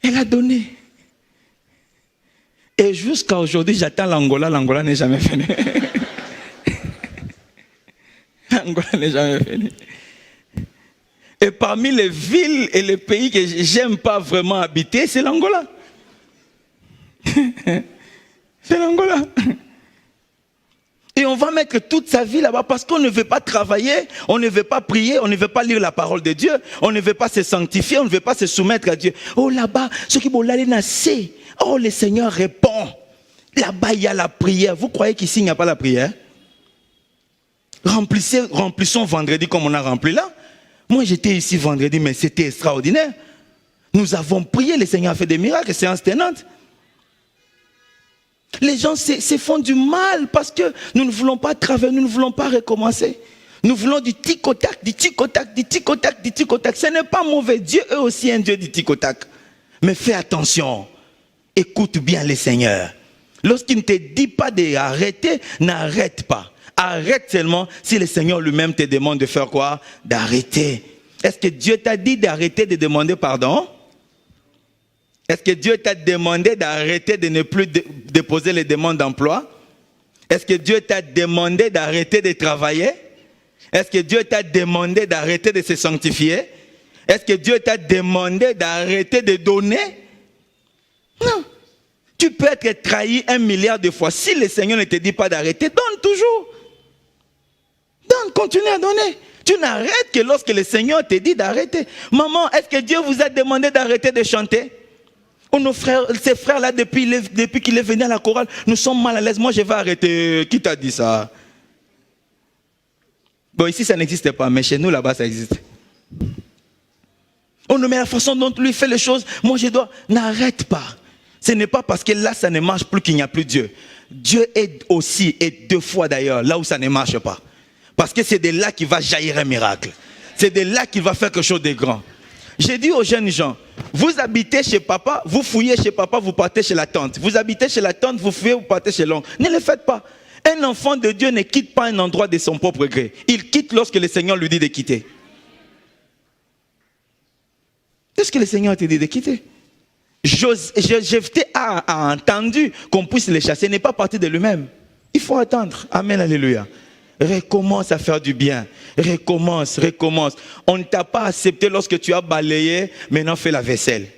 Elle a donné. Et jusqu'à aujourd'hui, j'attends l'Angola. L'Angola n'est jamais venu. L'Angola n'est jamais venu. Et parmi les villes et les pays que j'aime pas vraiment habiter, c'est l'Angola. C'est l'Angola. Et on va mettre toute sa vie là-bas parce qu'on ne veut pas travailler, on ne veut pas prier, on ne veut pas lire la parole de Dieu, on ne veut pas se sanctifier, on ne veut pas se soumettre à Dieu. Oh là-bas, ceux qui vont l'aller nasser. Oh, le Seigneur répond. Là-bas, il y a la prière. Vous croyez qu'ici, il n'y a pas la prière? Remplissons vendredi comme on a rempli là. Moi, j'étais ici vendredi, mais c'était extraordinaire. Nous avons prié, le Seigneur a fait des miracles, séance tenante. Les gens se font du mal parce que nous ne voulons pas travailler, nous ne voulons pas recommencer. Nous voulons du tic-au-tac, du tic-au-tac, du tic-au-tac, du tic-au-tac. Ce n'est pas mauvais. Dieu est aussi un Dieu du tic-au-tac. Mais fais attention. Écoute bien le Seigneur. Lorsqu'il ne te dit pas d'arrêter, n'arrête pas. Arrête seulement si le Seigneur lui-même te demande de faire quoi? D'arrêter. Est-ce que Dieu t'a dit d'arrêter de demander pardon? Est-ce que Dieu t'a demandé d'arrêter de ne plus déposer les demandes d'emploi? Est-ce que Dieu t'a demandé d'arrêter de travailler? Est-ce que Dieu t'a demandé d'arrêter de se sanctifier? Est-ce que Dieu t'a demandé d'arrêter de donner? Non. Tu peux être trahi 1 milliard de fois. Si le Seigneur ne te dit pas d'arrêter, donne toujours. Donne, continue à donner. Tu n'arrêtes que lorsque le Seigneur te dit d'arrêter. Maman, est-ce que Dieu vous a demandé d'arrêter de chanter? Oh, nos frères, ces frères-là, depuis qu'il est venu à la chorale, nous sommes mal à l'aise. Moi, je vais arrêter. Qui t'a dit ça? Bon, ici, ça n'existe pas, mais chez nous, là-bas, ça existe. On nous met la façon dont lui fait les choses. Moi, je dois... N'arrête pas. Ce n'est pas parce que là, ça ne marche plus qu'il n'y a plus Dieu. Dieu aide aussi, et 2 fois d'ailleurs, là où ça ne marche pas. Parce que c'est de là qu'il va jaillir un miracle. C'est de là qu'il va faire quelque chose de grand. J'ai dit aux jeunes gens, vous habitez chez papa, vous fouillez chez papa, vous partez chez la tante. Vous habitez chez la tante, vous fouillez, vous partez chez l'oncle. Ne le faites pas. Un enfant de Dieu ne quitte pas un endroit de son propre gré. Il quitte lorsque le Seigneur lui dit de quitter. Qu'est-ce que le Seigneur te dit de quitter? Jephthé a entendu qu'on puisse les chasser. Il n'est pas parti de lui-même. Il faut attendre. Amen, alléluia. Recommence à faire du bien. Recommence. On ne t'a pas accepté lorsque tu as balayé, maintenant fais la vaisselle.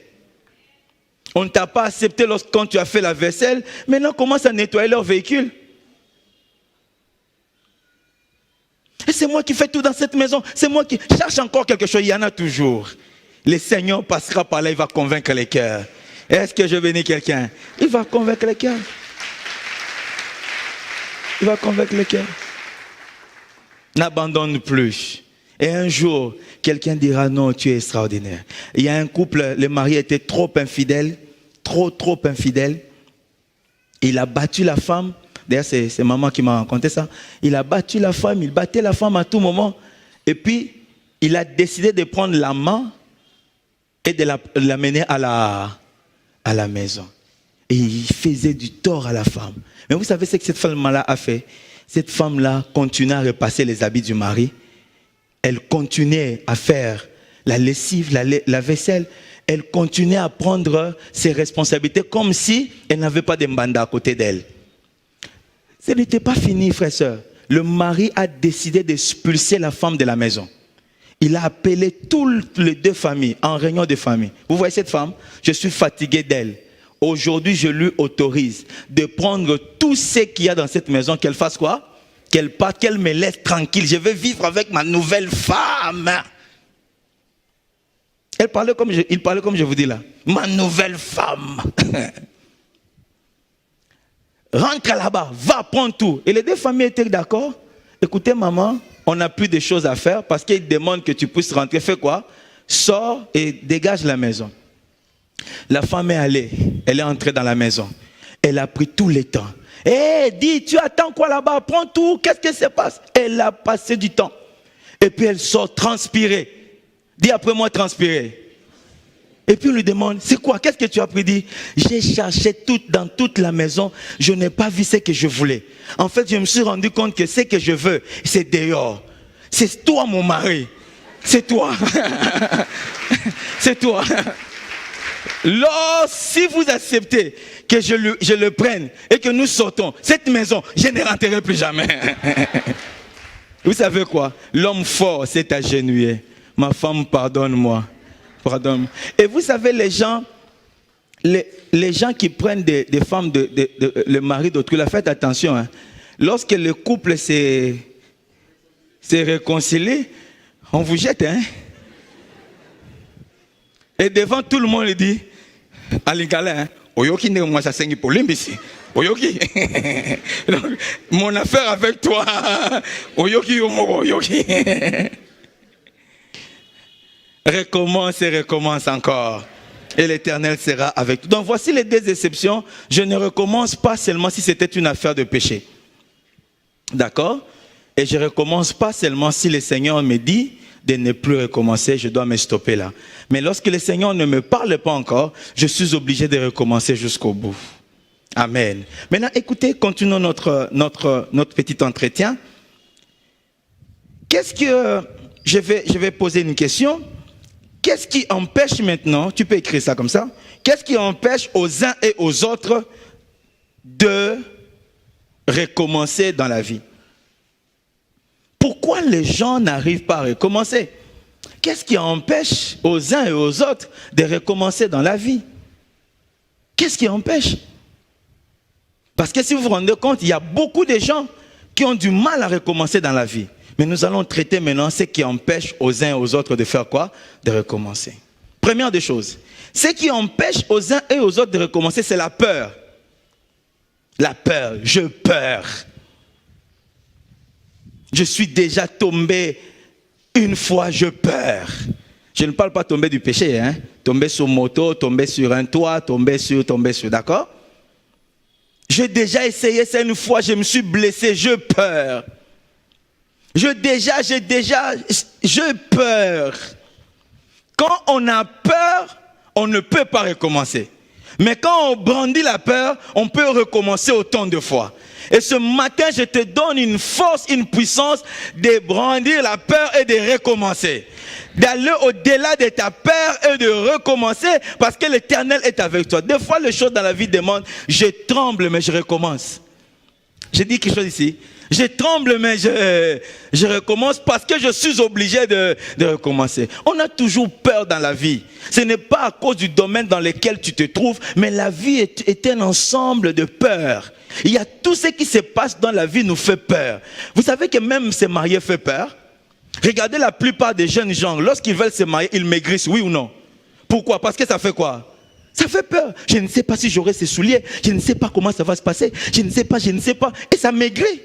On ne t'a pas accepté quand tu as fait la vaisselle, maintenant commence à nettoyer leur véhicule. Et c'est moi qui fais tout dans cette maison. C'est moi qui cherche encore quelque chose. Il y en a toujours. Le Seigneur passera par là, il va convaincre les cœurs. Est-ce que je bénis quelqu'un? Il va convaincre les cœurs. Il va convaincre les cœurs. N'abandonne plus. Et un jour, quelqu'un dira non, tu es extraordinaire. Il y a un couple, le mari était trop infidèle, trop infidèle. Il a battu la femme. D'ailleurs, c'est maman qui m'a raconté ça. Il a battu la femme, il battait la femme à tout moment. Et puis, il a décidé de prendre la main et de l'amener à la maison. Et il faisait du tort à la femme. Mais vous savez ce que cette femme-là a fait? Cette femme-là continuait à repasser les habits du mari. Elle continuait à faire la lessive, la vaisselle. Elle continuait à prendre ses responsabilités comme si elle n'avait pas de mbanda à côté d'elle. Ce n'était pas fini, frères et sœurs. Le mari a décidé d'expulser la femme de la maison. Il a appelé toutes les deux familles en réunion de famille. Vous voyez cette femme? Je suis fatigué d'elle. Aujourd'hui, je lui autorise de prendre tout ce qu'il y a dans cette maison, qu'elle fasse quoi? Qu'elle parte, qu'elle me laisse tranquille. Je vais vivre avec ma nouvelle femme. Il parlait comme je vous dis là. Ma nouvelle femme. Rentre là-bas, va prendre tout. Et les deux familles étaient d'accord. Écoutez maman, on n'a plus de choses à faire parce qu'il demande que tu puisses rentrer. Fais quoi? Sors et dégage la maison. La femme est allée, elle est entrée dans la maison. Elle a pris tout le temps. Dis, tu attends quoi là-bas? Prends tout, qu'est-ce qui se passe? Elle a passé du temps. Et puis elle sort transpirée. Dis après moi transpirer. Et puis on lui demande, c'est quoi? Qu'est-ce que tu as pris? Dit, j'ai cherché dans toute la maison, je n'ai pas vu ce que je voulais. En fait, je me suis rendu compte que ce que je veux, c'est dehors. C'est toi mon mari. C'est toi. C'est toi. Si vous acceptez que je le prenne et que nous sortons, cette maison, je ne rentrerai plus jamais. Vous savez quoi? L'homme fort s'est agenouillé. Ma femme, pardonne-moi. Pardonne-moi. Et vous savez, les gens qui prennent des femmes, le mari d'autrui, faites attention. Hein. Lorsque le couple s'est réconcilié, on vous jette. Hein? Et devant tout le monde, il dit, Alikala, Oyoki ne moi ça sengi pour l'imbécile. Oyoki. Mon affaire avec toi. Oyoki Oyoki. Recommence et recommence encore. Et l'Éternel sera avec toi. Donc voici les deux exceptions. Je ne recommence pas seulement si c'était une affaire de péché. D'accord? Et je ne recommence pas seulement si le Seigneur me dit de ne plus recommencer, je dois me stopper là. Mais lorsque le Seigneur ne me parle pas encore, je suis obligé de recommencer jusqu'au bout. Amen. Maintenant, écoutez, continuons notre petit entretien. Qu'est-ce que... Je vais poser une question. Qu'est-ce qui empêche maintenant, tu peux écrire ça comme ça, qu'est-ce qui empêche aux uns et aux autres de recommencer dans la vie? Pourquoi les gens n'arrivent pas à recommencer? Qu'est-ce qui empêche aux uns et aux autres de recommencer dans la vie? Qu'est-ce qui empêche? Parce que si vous vous rendez compte, il y a beaucoup de gens qui ont du mal à recommencer dans la vie. Mais nous allons traiter maintenant ce qui empêche aux uns et aux autres de faire quoi? De recommencer. Première des choses, ce qui empêche aux uns et aux autres de recommencer, c'est la peur. La peur, j'ai peur. Je suis déjà tombé une fois, j'ai peur. Je ne parle pas tomber du péché, hein? Tomber sur moto, tomber sur un toit, tomber sur, d'accord? J'ai déjà essayé ça une fois, je me suis blessé, j'ai peur. J'ai peur. Quand on a peur, on ne peut pas recommencer. Mais quand on brandit la peur, on peut recommencer autant de fois. Et ce matin, je te donne une force, une puissance de brandir la peur et de recommencer. D'aller au-delà de ta peur et de recommencer parce que l'Éternel est avec toi. Des fois, les choses dans la vie demandent, je tremble mais je recommence. J'ai dit quelque chose ici. Je tremble, mais je recommence parce que je suis obligé de recommencer. On a toujours peur dans la vie. Ce n'est pas à cause du domaine dans lequel tu te trouves, mais la vie est un ensemble de peurs. Il y a tout ce qui se passe dans la vie nous fait peur. Vous savez que même se marier fait peur. Regardez la plupart des jeunes gens, lorsqu'ils veulent se marier, ils maigrissent, oui ou non? Pourquoi? Parce que ça fait quoi? Ça fait peur. Je ne sais pas si j'aurai ces souliers. Je ne sais pas comment ça va se passer. Je ne sais pas. Et ça maigrit.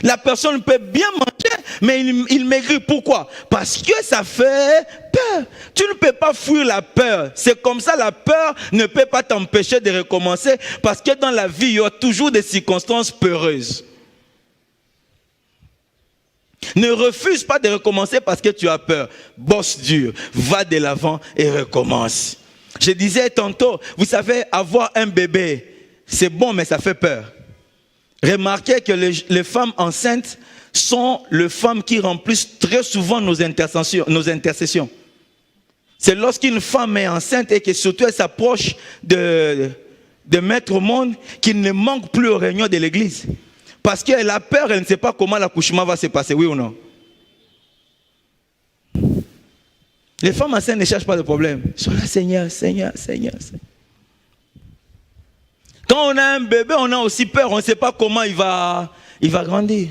La personne peut bien manger, mais il maigrit. Pourquoi? Parce que ça fait peur. Tu ne peux pas fuir la peur. C'est comme ça, la peur ne peut pas t'empêcher de recommencer. Parce que dans la vie, il y a toujours des circonstances peureuses. Ne refuse pas de recommencer parce que tu as peur. Bosse dur, va de l'avant et recommence. Je disais tantôt, vous savez, avoir un bébé, c'est bon, mais ça fait peur. Remarquez que les femmes enceintes sont les femmes qui remplissent très souvent nos intercessions. C'est lorsqu'une femme est enceinte et que surtout elle s'approche de mettre au monde qu'il ne manque plus aux réunions de l'église. Parce qu'elle a peur, elle ne sait pas comment l'accouchement va se passer, oui ou non? Les femmes enceintes ne cherchent pas de problème. Ils sont là, Seigneur. Quand on a un bébé, on a aussi peur. On ne sait pas comment il va grandir.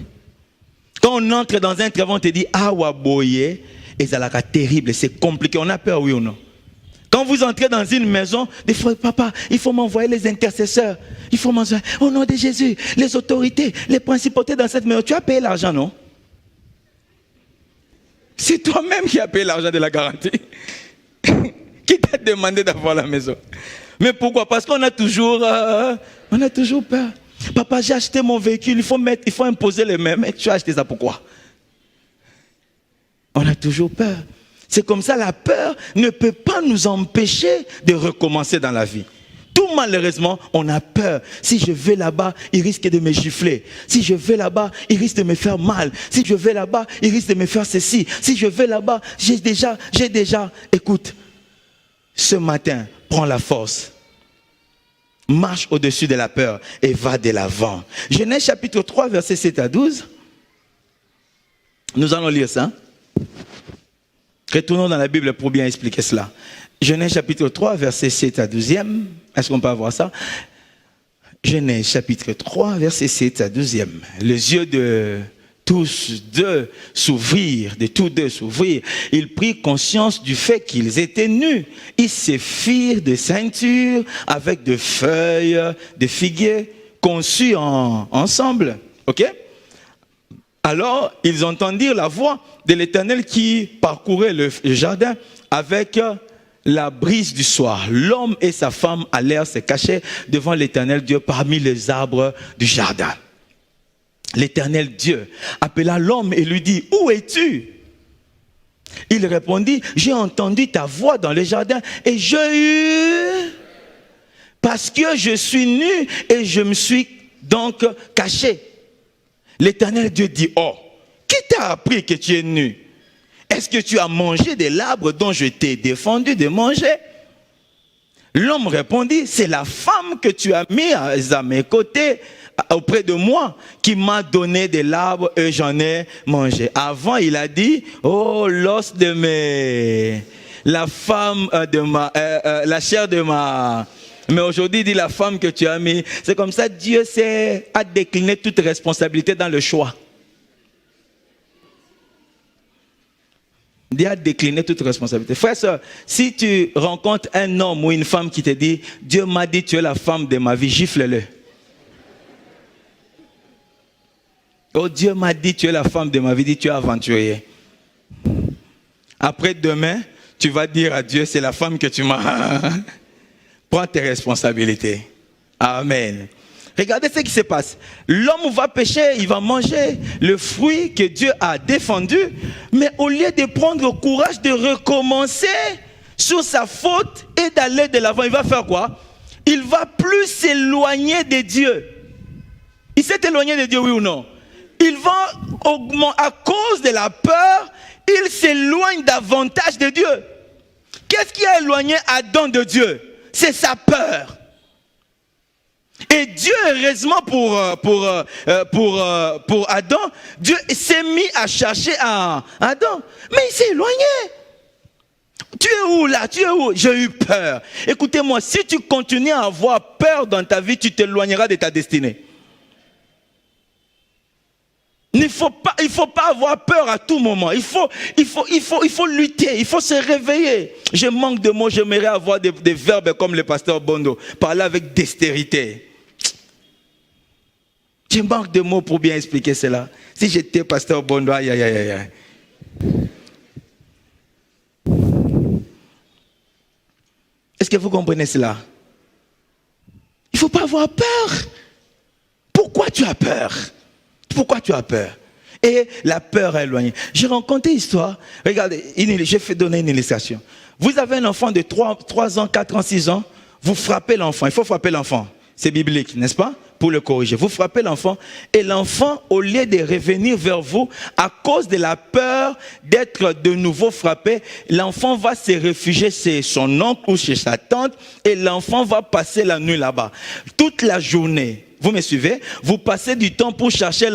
Quand on entre dans un travail, on te dit, ah, waboye, et ça l'a terrible, c'est compliqué. On a peur, oui ou non? Quand vous entrez dans une maison, des fois, papa, il faut m'envoyer les intercesseurs. Il faut m'envoyer, au nom de Jésus, les autorités, les principautés dans cette maison. Tu as payé l'argent, non? C'est toi-même qui as payé l'argent de la garantie. Qui t'a demandé d'avoir la maison? Mais pourquoi? Parce qu'on a toujours peur. Papa, j'ai acheté mon véhicule, il faut imposer les mêmes. Et tu as acheté ça pourquoi? On a toujours peur. C'est comme ça, la peur ne peut pas nous empêcher de recommencer dans la vie. Tout malheureusement, on a peur. Si je vais là-bas, il risque de me gifler. Si je vais là-bas, il risque de me faire mal. Si je vais là-bas, il risque de me faire ceci. Si je vais là-bas, j'ai déjà. Écoute, ce matin, prends la force. Marche au-dessus de la peur et va de l'avant. Genèse chapitre 3, versets 7 à 12. Nous allons lire ça. Retournons dans la Bible pour bien expliquer cela. Genèse chapitre 3, verset 7 à 12e. Est-ce qu'on peut avoir ça? Genèse chapitre 3, verset 7 à 12e. Les yeux de tous deux s'ouvrirent, Ils prirent conscience du fait qu'ils étaient nus. Ils se firent des ceintures avec des feuilles de figuier conçues ensemble. Ok? Alors, ils entendirent la voix de l'Éternel qui parcourait le jardin avec la brise du soir. L'homme et sa femme allèrent se cacher devant l'Éternel Dieu parmi les arbres du jardin. L'Éternel Dieu appela l'homme et lui dit, où es-tu? Il répondit, j'ai entendu ta voix dans le jardin et j'ai eu, parce que je suis nu et je me suis donc caché. L'Éternel Dieu dit, oh, qui t'a appris que tu es nu? Est-ce que tu as mangé de l'arbre dont je t'ai défendu de manger? L'homme répondit, c'est la femme que tu as mise à mes côtés, auprès de moi, qui m'a donné de l'arbre et j'en ai mangé. Avant, il a dit, oh, l'os de la femme la chair de ma... Mais aujourd'hui, il dit la femme que tu as mis. C'est comme ça, Dieu a décliné toute responsabilité dans le choix. Dieu a décliné toute responsabilité. Frère, soeur, si tu rencontres un homme ou une femme qui te dit, Dieu m'a dit tu es la femme de ma vie, gifle-le. Oh, Dieu m'a dit tu es la femme de ma vie, dit tu es aventurier. Après demain, tu vas dire à Dieu, c'est la femme que tu m'as... Prends tes responsabilités. Amen. Regardez ce qui se passe. L'homme va pécher, il va manger le fruit que Dieu a défendu, mais au lieu de prendre le courage de recommencer sur sa faute et d'aller de l'avant, il va faire quoi? Il va plus s'éloigner de Dieu. Il s'est éloigné de Dieu, oui ou non? Il va augmenter, à cause de la peur, il s'éloigne davantage de Dieu. Qu'est-ce qui a éloigné Adam de Dieu? C'est sa peur. Et Dieu, heureusement pour Adam, Dieu s'est mis à chercher Adam. Mais il s'est éloigné. Tu es où là? Tu es où? J'ai eu peur. Écoutez-moi, si tu continues à avoir peur dans ta vie, tu t'éloigneras de ta destinée. Il faut pas avoir peur à tout moment. Il faut lutter, il faut se réveiller. Je manque de mots, j'aimerais avoir des verbes comme le pasteur Bondo, parler avec dextérité. Je manque de mots pour bien expliquer cela. Si j'étais pasteur Bondo, aïe, aïe, aïe, aïe. Est-ce que vous comprenez cela? Il ne faut pas avoir peur. Pourquoi tu as peur? Pourquoi tu as peur? Et la peur est éloignée. J'ai rencontré une histoire. Regardez, j'ai fait donner une illustration. Vous avez un enfant de 3 ans, 4 ans, 6 ans. Vous frappez l'enfant. Il faut frapper l'enfant. C'est biblique, n'est-ce pas? Pour le corriger. Vous frappez l'enfant. Et l'enfant, au lieu de revenir vers vous, à cause de la peur d'être de nouveau frappé, l'enfant va se réfugier chez son oncle ou chez sa tante. Et l'enfant va passer la nuit là-bas. Toute la journée. Vous me suivez? Vous passez du temps pour chercher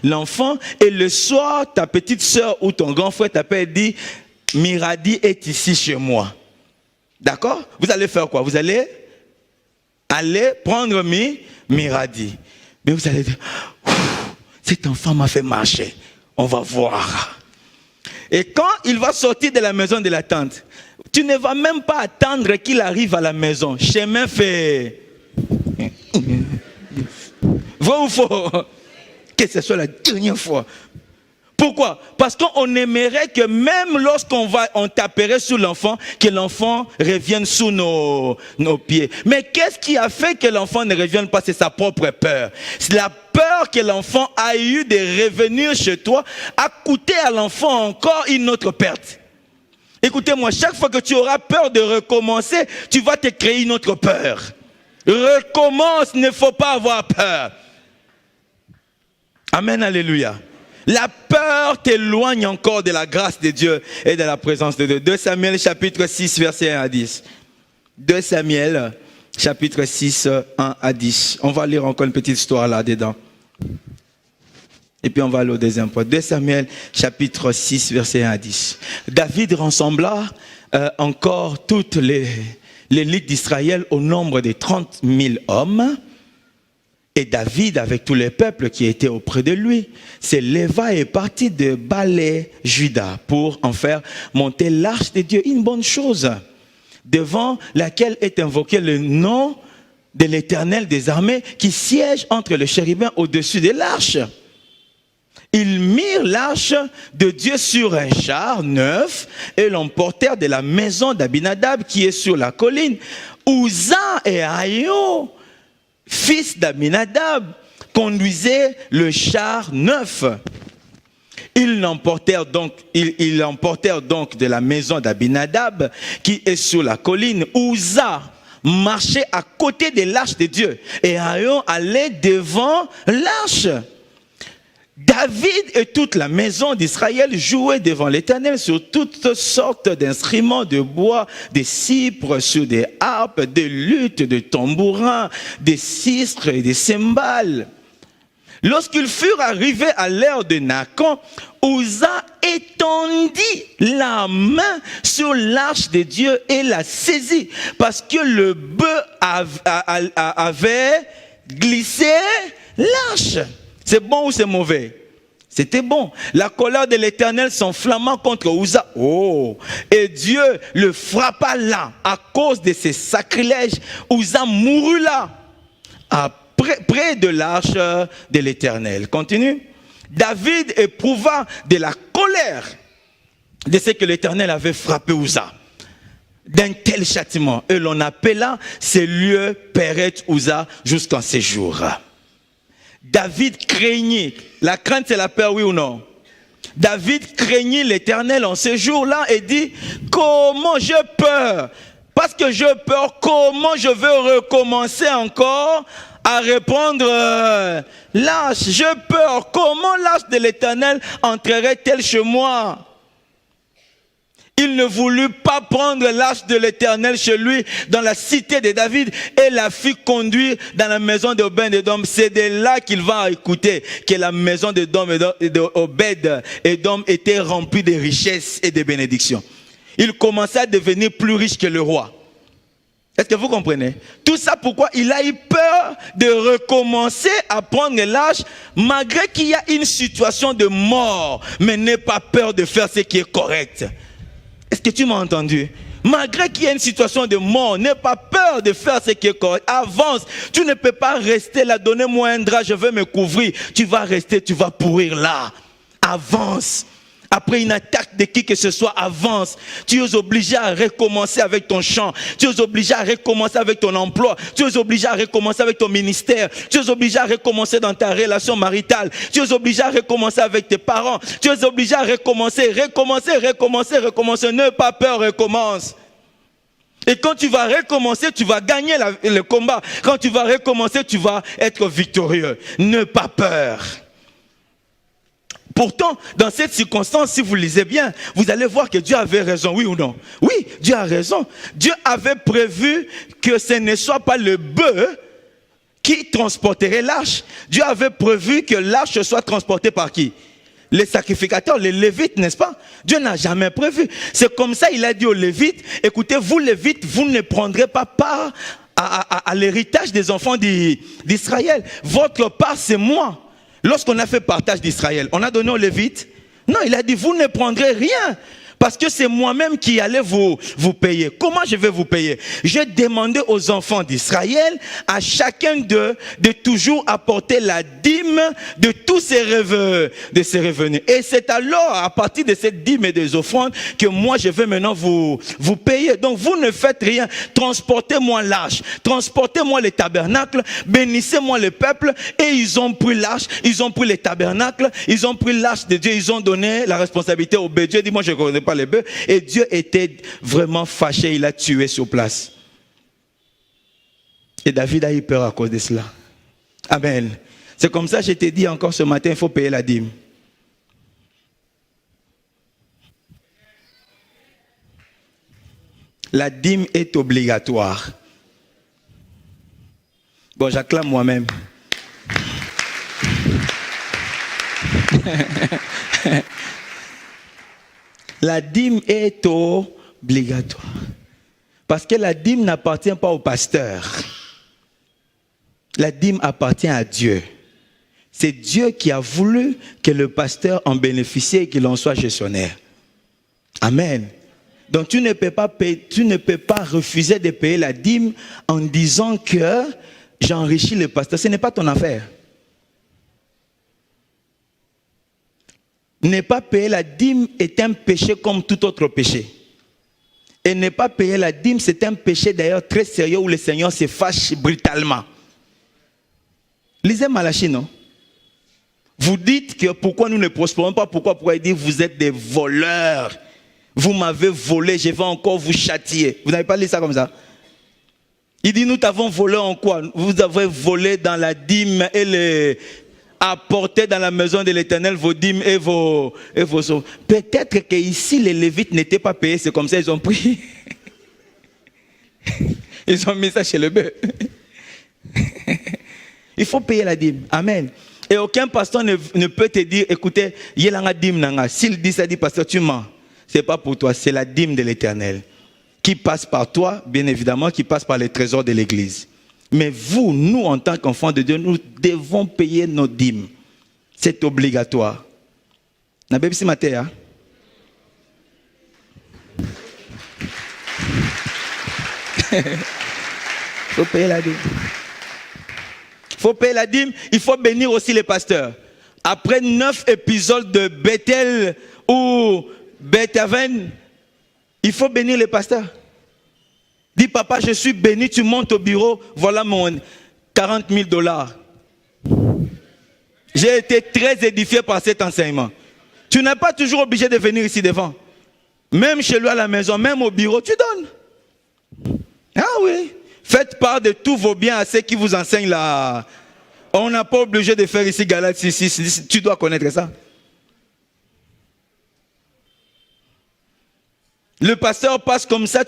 l'enfant et le soir, ta petite soeur ou ton grand frère t'appelle et dit « Miradi est ici chez moi ». D'accord? Vous allez faire quoi? Vous allez prendre Miradi. Mais vous allez dire « Cet enfant m'a fait marcher, on va voir ». Et quand il va sortir de la maison de la tante, tu ne vas même pas attendre qu'il arrive à la maison. Chemin fait... Vrai ou faux? Que ce soit la dernière fois. Pourquoi? Parce qu'on aimerait que même lorsqu'on taperait sur l'enfant, que l'enfant revienne sous nos pieds. Mais qu'est-ce qui a fait que l'enfant ne revienne pas? C'est sa propre peur. C'est la peur que l'enfant a eu de revenir chez toi a coûté à l'enfant encore une autre perte. Écoutez-moi, chaque fois que tu auras peur de recommencer, tu vas te créer une autre peur. Recommence, il ne faut pas avoir peur. Amen, alléluia. La peur t'éloigne encore de la grâce de Dieu et de la présence de Dieu. 2 Samuel chapitre 6, verset 1 à 10. 2 Samuel chapitre 6, 1 à 10. On va lire encore une petite histoire là-dedans. Et puis on va aller au deuxième point. 2 Samuel chapitre 6, verset 1 à 10. David rassembla encore toutes l'élite d'Israël au nombre de 30 000 hommes. Et David, avec tous les peuples qui étaient auprès de lui, se leva et partit de Balé, Juda, pour en faire monter l'arche de Dieu. Une bonne chose, devant laquelle est invoqué le nom de l'Éternel des armées, qui siège entre les chérubins au-dessus de l'arche. Ils mirent l'arche de Dieu sur un char neuf et l'emportèrent de la maison d'Abinadab qui est sur la colline. Uza et Aïo, fils d'Abinadab, conduisaient le char neuf. Ils l'emportèrent donc de la maison d'Abinadab qui est sur la colline. Uza marchait à côté de l'arche de Dieu et Aïo allait devant l'arche. David et toute la maison d'Israël jouaient devant l'Éternel sur toutes sortes d'instruments de bois, des cypres, sur des harpes, des luttes, des tambourins, des sistres et des cymbales. Lorsqu'ils furent arrivés à l'ère de Nacon, Uza étendit la main sur l'arche de Dieu et la saisit parce que le bœuf avait glissé l'arche. C'est bon ou c'est mauvais? C'était bon. La colère de l'Éternel s'enflamma contre Uza. Oh! Et Dieu le frappa là. À cause de ses sacrilèges, Uza mourut là, près de l'arche de l'Éternel. Continue. David éprouva de la colère de ce que l'Éternel avait frappé Uza, d'un tel châtiment. Et l'on appela ce lieu Péret Uza jusqu'en ces jours. David craignit. La crainte, c'est la peur, oui ou non? David craignit l'Éternel en ces jours-là et dit, comment j'ai peur? Parce que j'ai peur, comment je vais recommencer encore à répondre l'arche? J'ai peur, comment l'arche de l'Éternel entrerait-elle chez moi? Il ne voulut pas prendre l'arche de l'Éternel chez lui dans la cité de David et la fit conduire dans la maison d'Obed-Édom. C'est de là qu'il va écouter que la maison d'Obed-Édom était remplie de richesses et de bénédictions. Il commençait à devenir plus riche que le roi. Est-ce que vous comprenez? Tout ça pourquoi il a eu peur de recommencer à prendre l'arche malgré qu'il y a une situation de mort, mais n'aie pas peur de faire ce qui est correct. Est-ce que tu m'as entendu? Malgré qu'il y ait une situation de mort, n'aie pas peur de faire ce qui est correct. Avance. Tu ne peux pas rester là. Donnez-moi un drap, je vais me couvrir. Tu vas rester, tu vas pourrir là. Avance. Après une attaque de qui que ce soit, avance. Tu es obligé à recommencer avec ton champ. Tu es obligé à recommencer avec ton emploi. Tu es obligé à recommencer avec ton ministère. Tu es obligé à recommencer dans ta relation maritale. Tu es obligé à recommencer avec tes parents. Tu es obligé à recommencer. Ne pas peur, recommence. Et quand tu vas recommencer, tu vas gagner le combat. Quand tu vas recommencer, tu vas être victorieux. Ne pas peur. Pourtant, dans cette circonstance, si vous lisez bien, vous allez voir que Dieu avait raison, oui ou non? Oui, Dieu a raison. Dieu avait prévu que ce ne soit pas le bœuf qui transporterait l'arche. Dieu avait prévu que l'arche soit transportée par qui? Les sacrificateurs, les Lévites, n'est-ce pas? Dieu n'a jamais prévu. C'est comme ça, il a dit aux Lévites, écoutez, vous Lévites, vous ne prendrez pas part à l'héritage des enfants d'Israël. Votre part, c'est moi. Lorsqu'on a fait partage d'Israël, on a donné aux Lévites. Non, il a dit, vous ne prendrez rien. Parce que c'est moi-même qui allais vous payer. Comment je vais vous payer? J'ai demandé aux enfants d'Israël, à chacun d'eux, de toujours apporter la dîme de tous ses revenus. Et c'est alors, à partir de cette dîme et des offrandes, que moi je vais maintenant vous payer. Donc vous ne faites rien. Transportez-moi l'arche. Transportez-moi les tabernacles. Bénissez-moi le peuple. Et ils ont pris l'arche. Ils ont pris les tabernacles. Ils ont pris l'arche de Dieu. Ils ont donné la responsabilité au bœuf. Dieu dit, moi je ne connais pas les bœufs, et Dieu était vraiment fâché, il a tué sur place. Et David a eu peur à cause de cela. Amen. C'est comme ça que je t'ai dit encore ce matin, il faut payer la dîme. La dîme est obligatoire. Bon, j'acclame moi-même. La dîme est obligatoire. Parce que la dîme n'appartient pas au pasteur. La dîme appartient à Dieu. C'est Dieu qui a voulu que le pasteur en bénéficie et qu'il en soit gestionnaire. Amen. Donc tu ne peux pas refuser de payer la dîme en disant que j'enrichis le pasteur. Ce n'est pas ton affaire. Ne pas payer la dîme est un péché comme tout autre péché. Et ne pas payer la dîme, c'est un péché d'ailleurs très sérieux où le Seigneur se fâche brutalement. Lisez Malachie, non? Vous dites que pourquoi nous ne prospérons pas, pourquoi il dit vous êtes des voleurs. Vous m'avez volé, je vais encore vous châtier. Vous n'avez pas lu ça comme ça? Il dit nous t'avons volé en quoi? Vous avez volé dans la dîme et les... apportez dans la maison de l'Éternel vos dîmes et vos eaux. Peut-être que ici les Lévites n'étaient pas payés, c'est comme ça ils ont pris. Ils ont mis ça chez le bœuf. Il faut payer la dîme. Amen. Et aucun pasteur ne peut te dire, écoutez, yelanga dîme nanga. S'il dit ça, dit pasteur, tu mens. C'est pas pour toi, c'est la dîme de l'Éternel qui passe par toi, bien évidemment, qui passe par les trésors de l'Église. Mais vous, nous, en tant qu'enfants de Dieu, nous devons payer nos dîmes. C'est obligatoire. Na bébé si maté, faut payer la dîme. Il faut payer la dîme. Il faut bénir aussi les pasteurs. Après 9 épisodes de Bethel ou Bethaven, il faut bénir les pasteurs. Dis papa, je suis béni, tu montes au bureau, voilà mon 40 000 $. J'ai été très édifié par cet enseignement. Tu n'es pas toujours obligé de venir ici devant. Même chez lui à la maison, même au bureau, tu donnes. Ah oui. Faites part de tous vos biens à ceux qui vous enseignent là. On n'a pas obligé de faire ici Galates 6. Tu dois connaître ça. Le pasteur passe comme ça, tu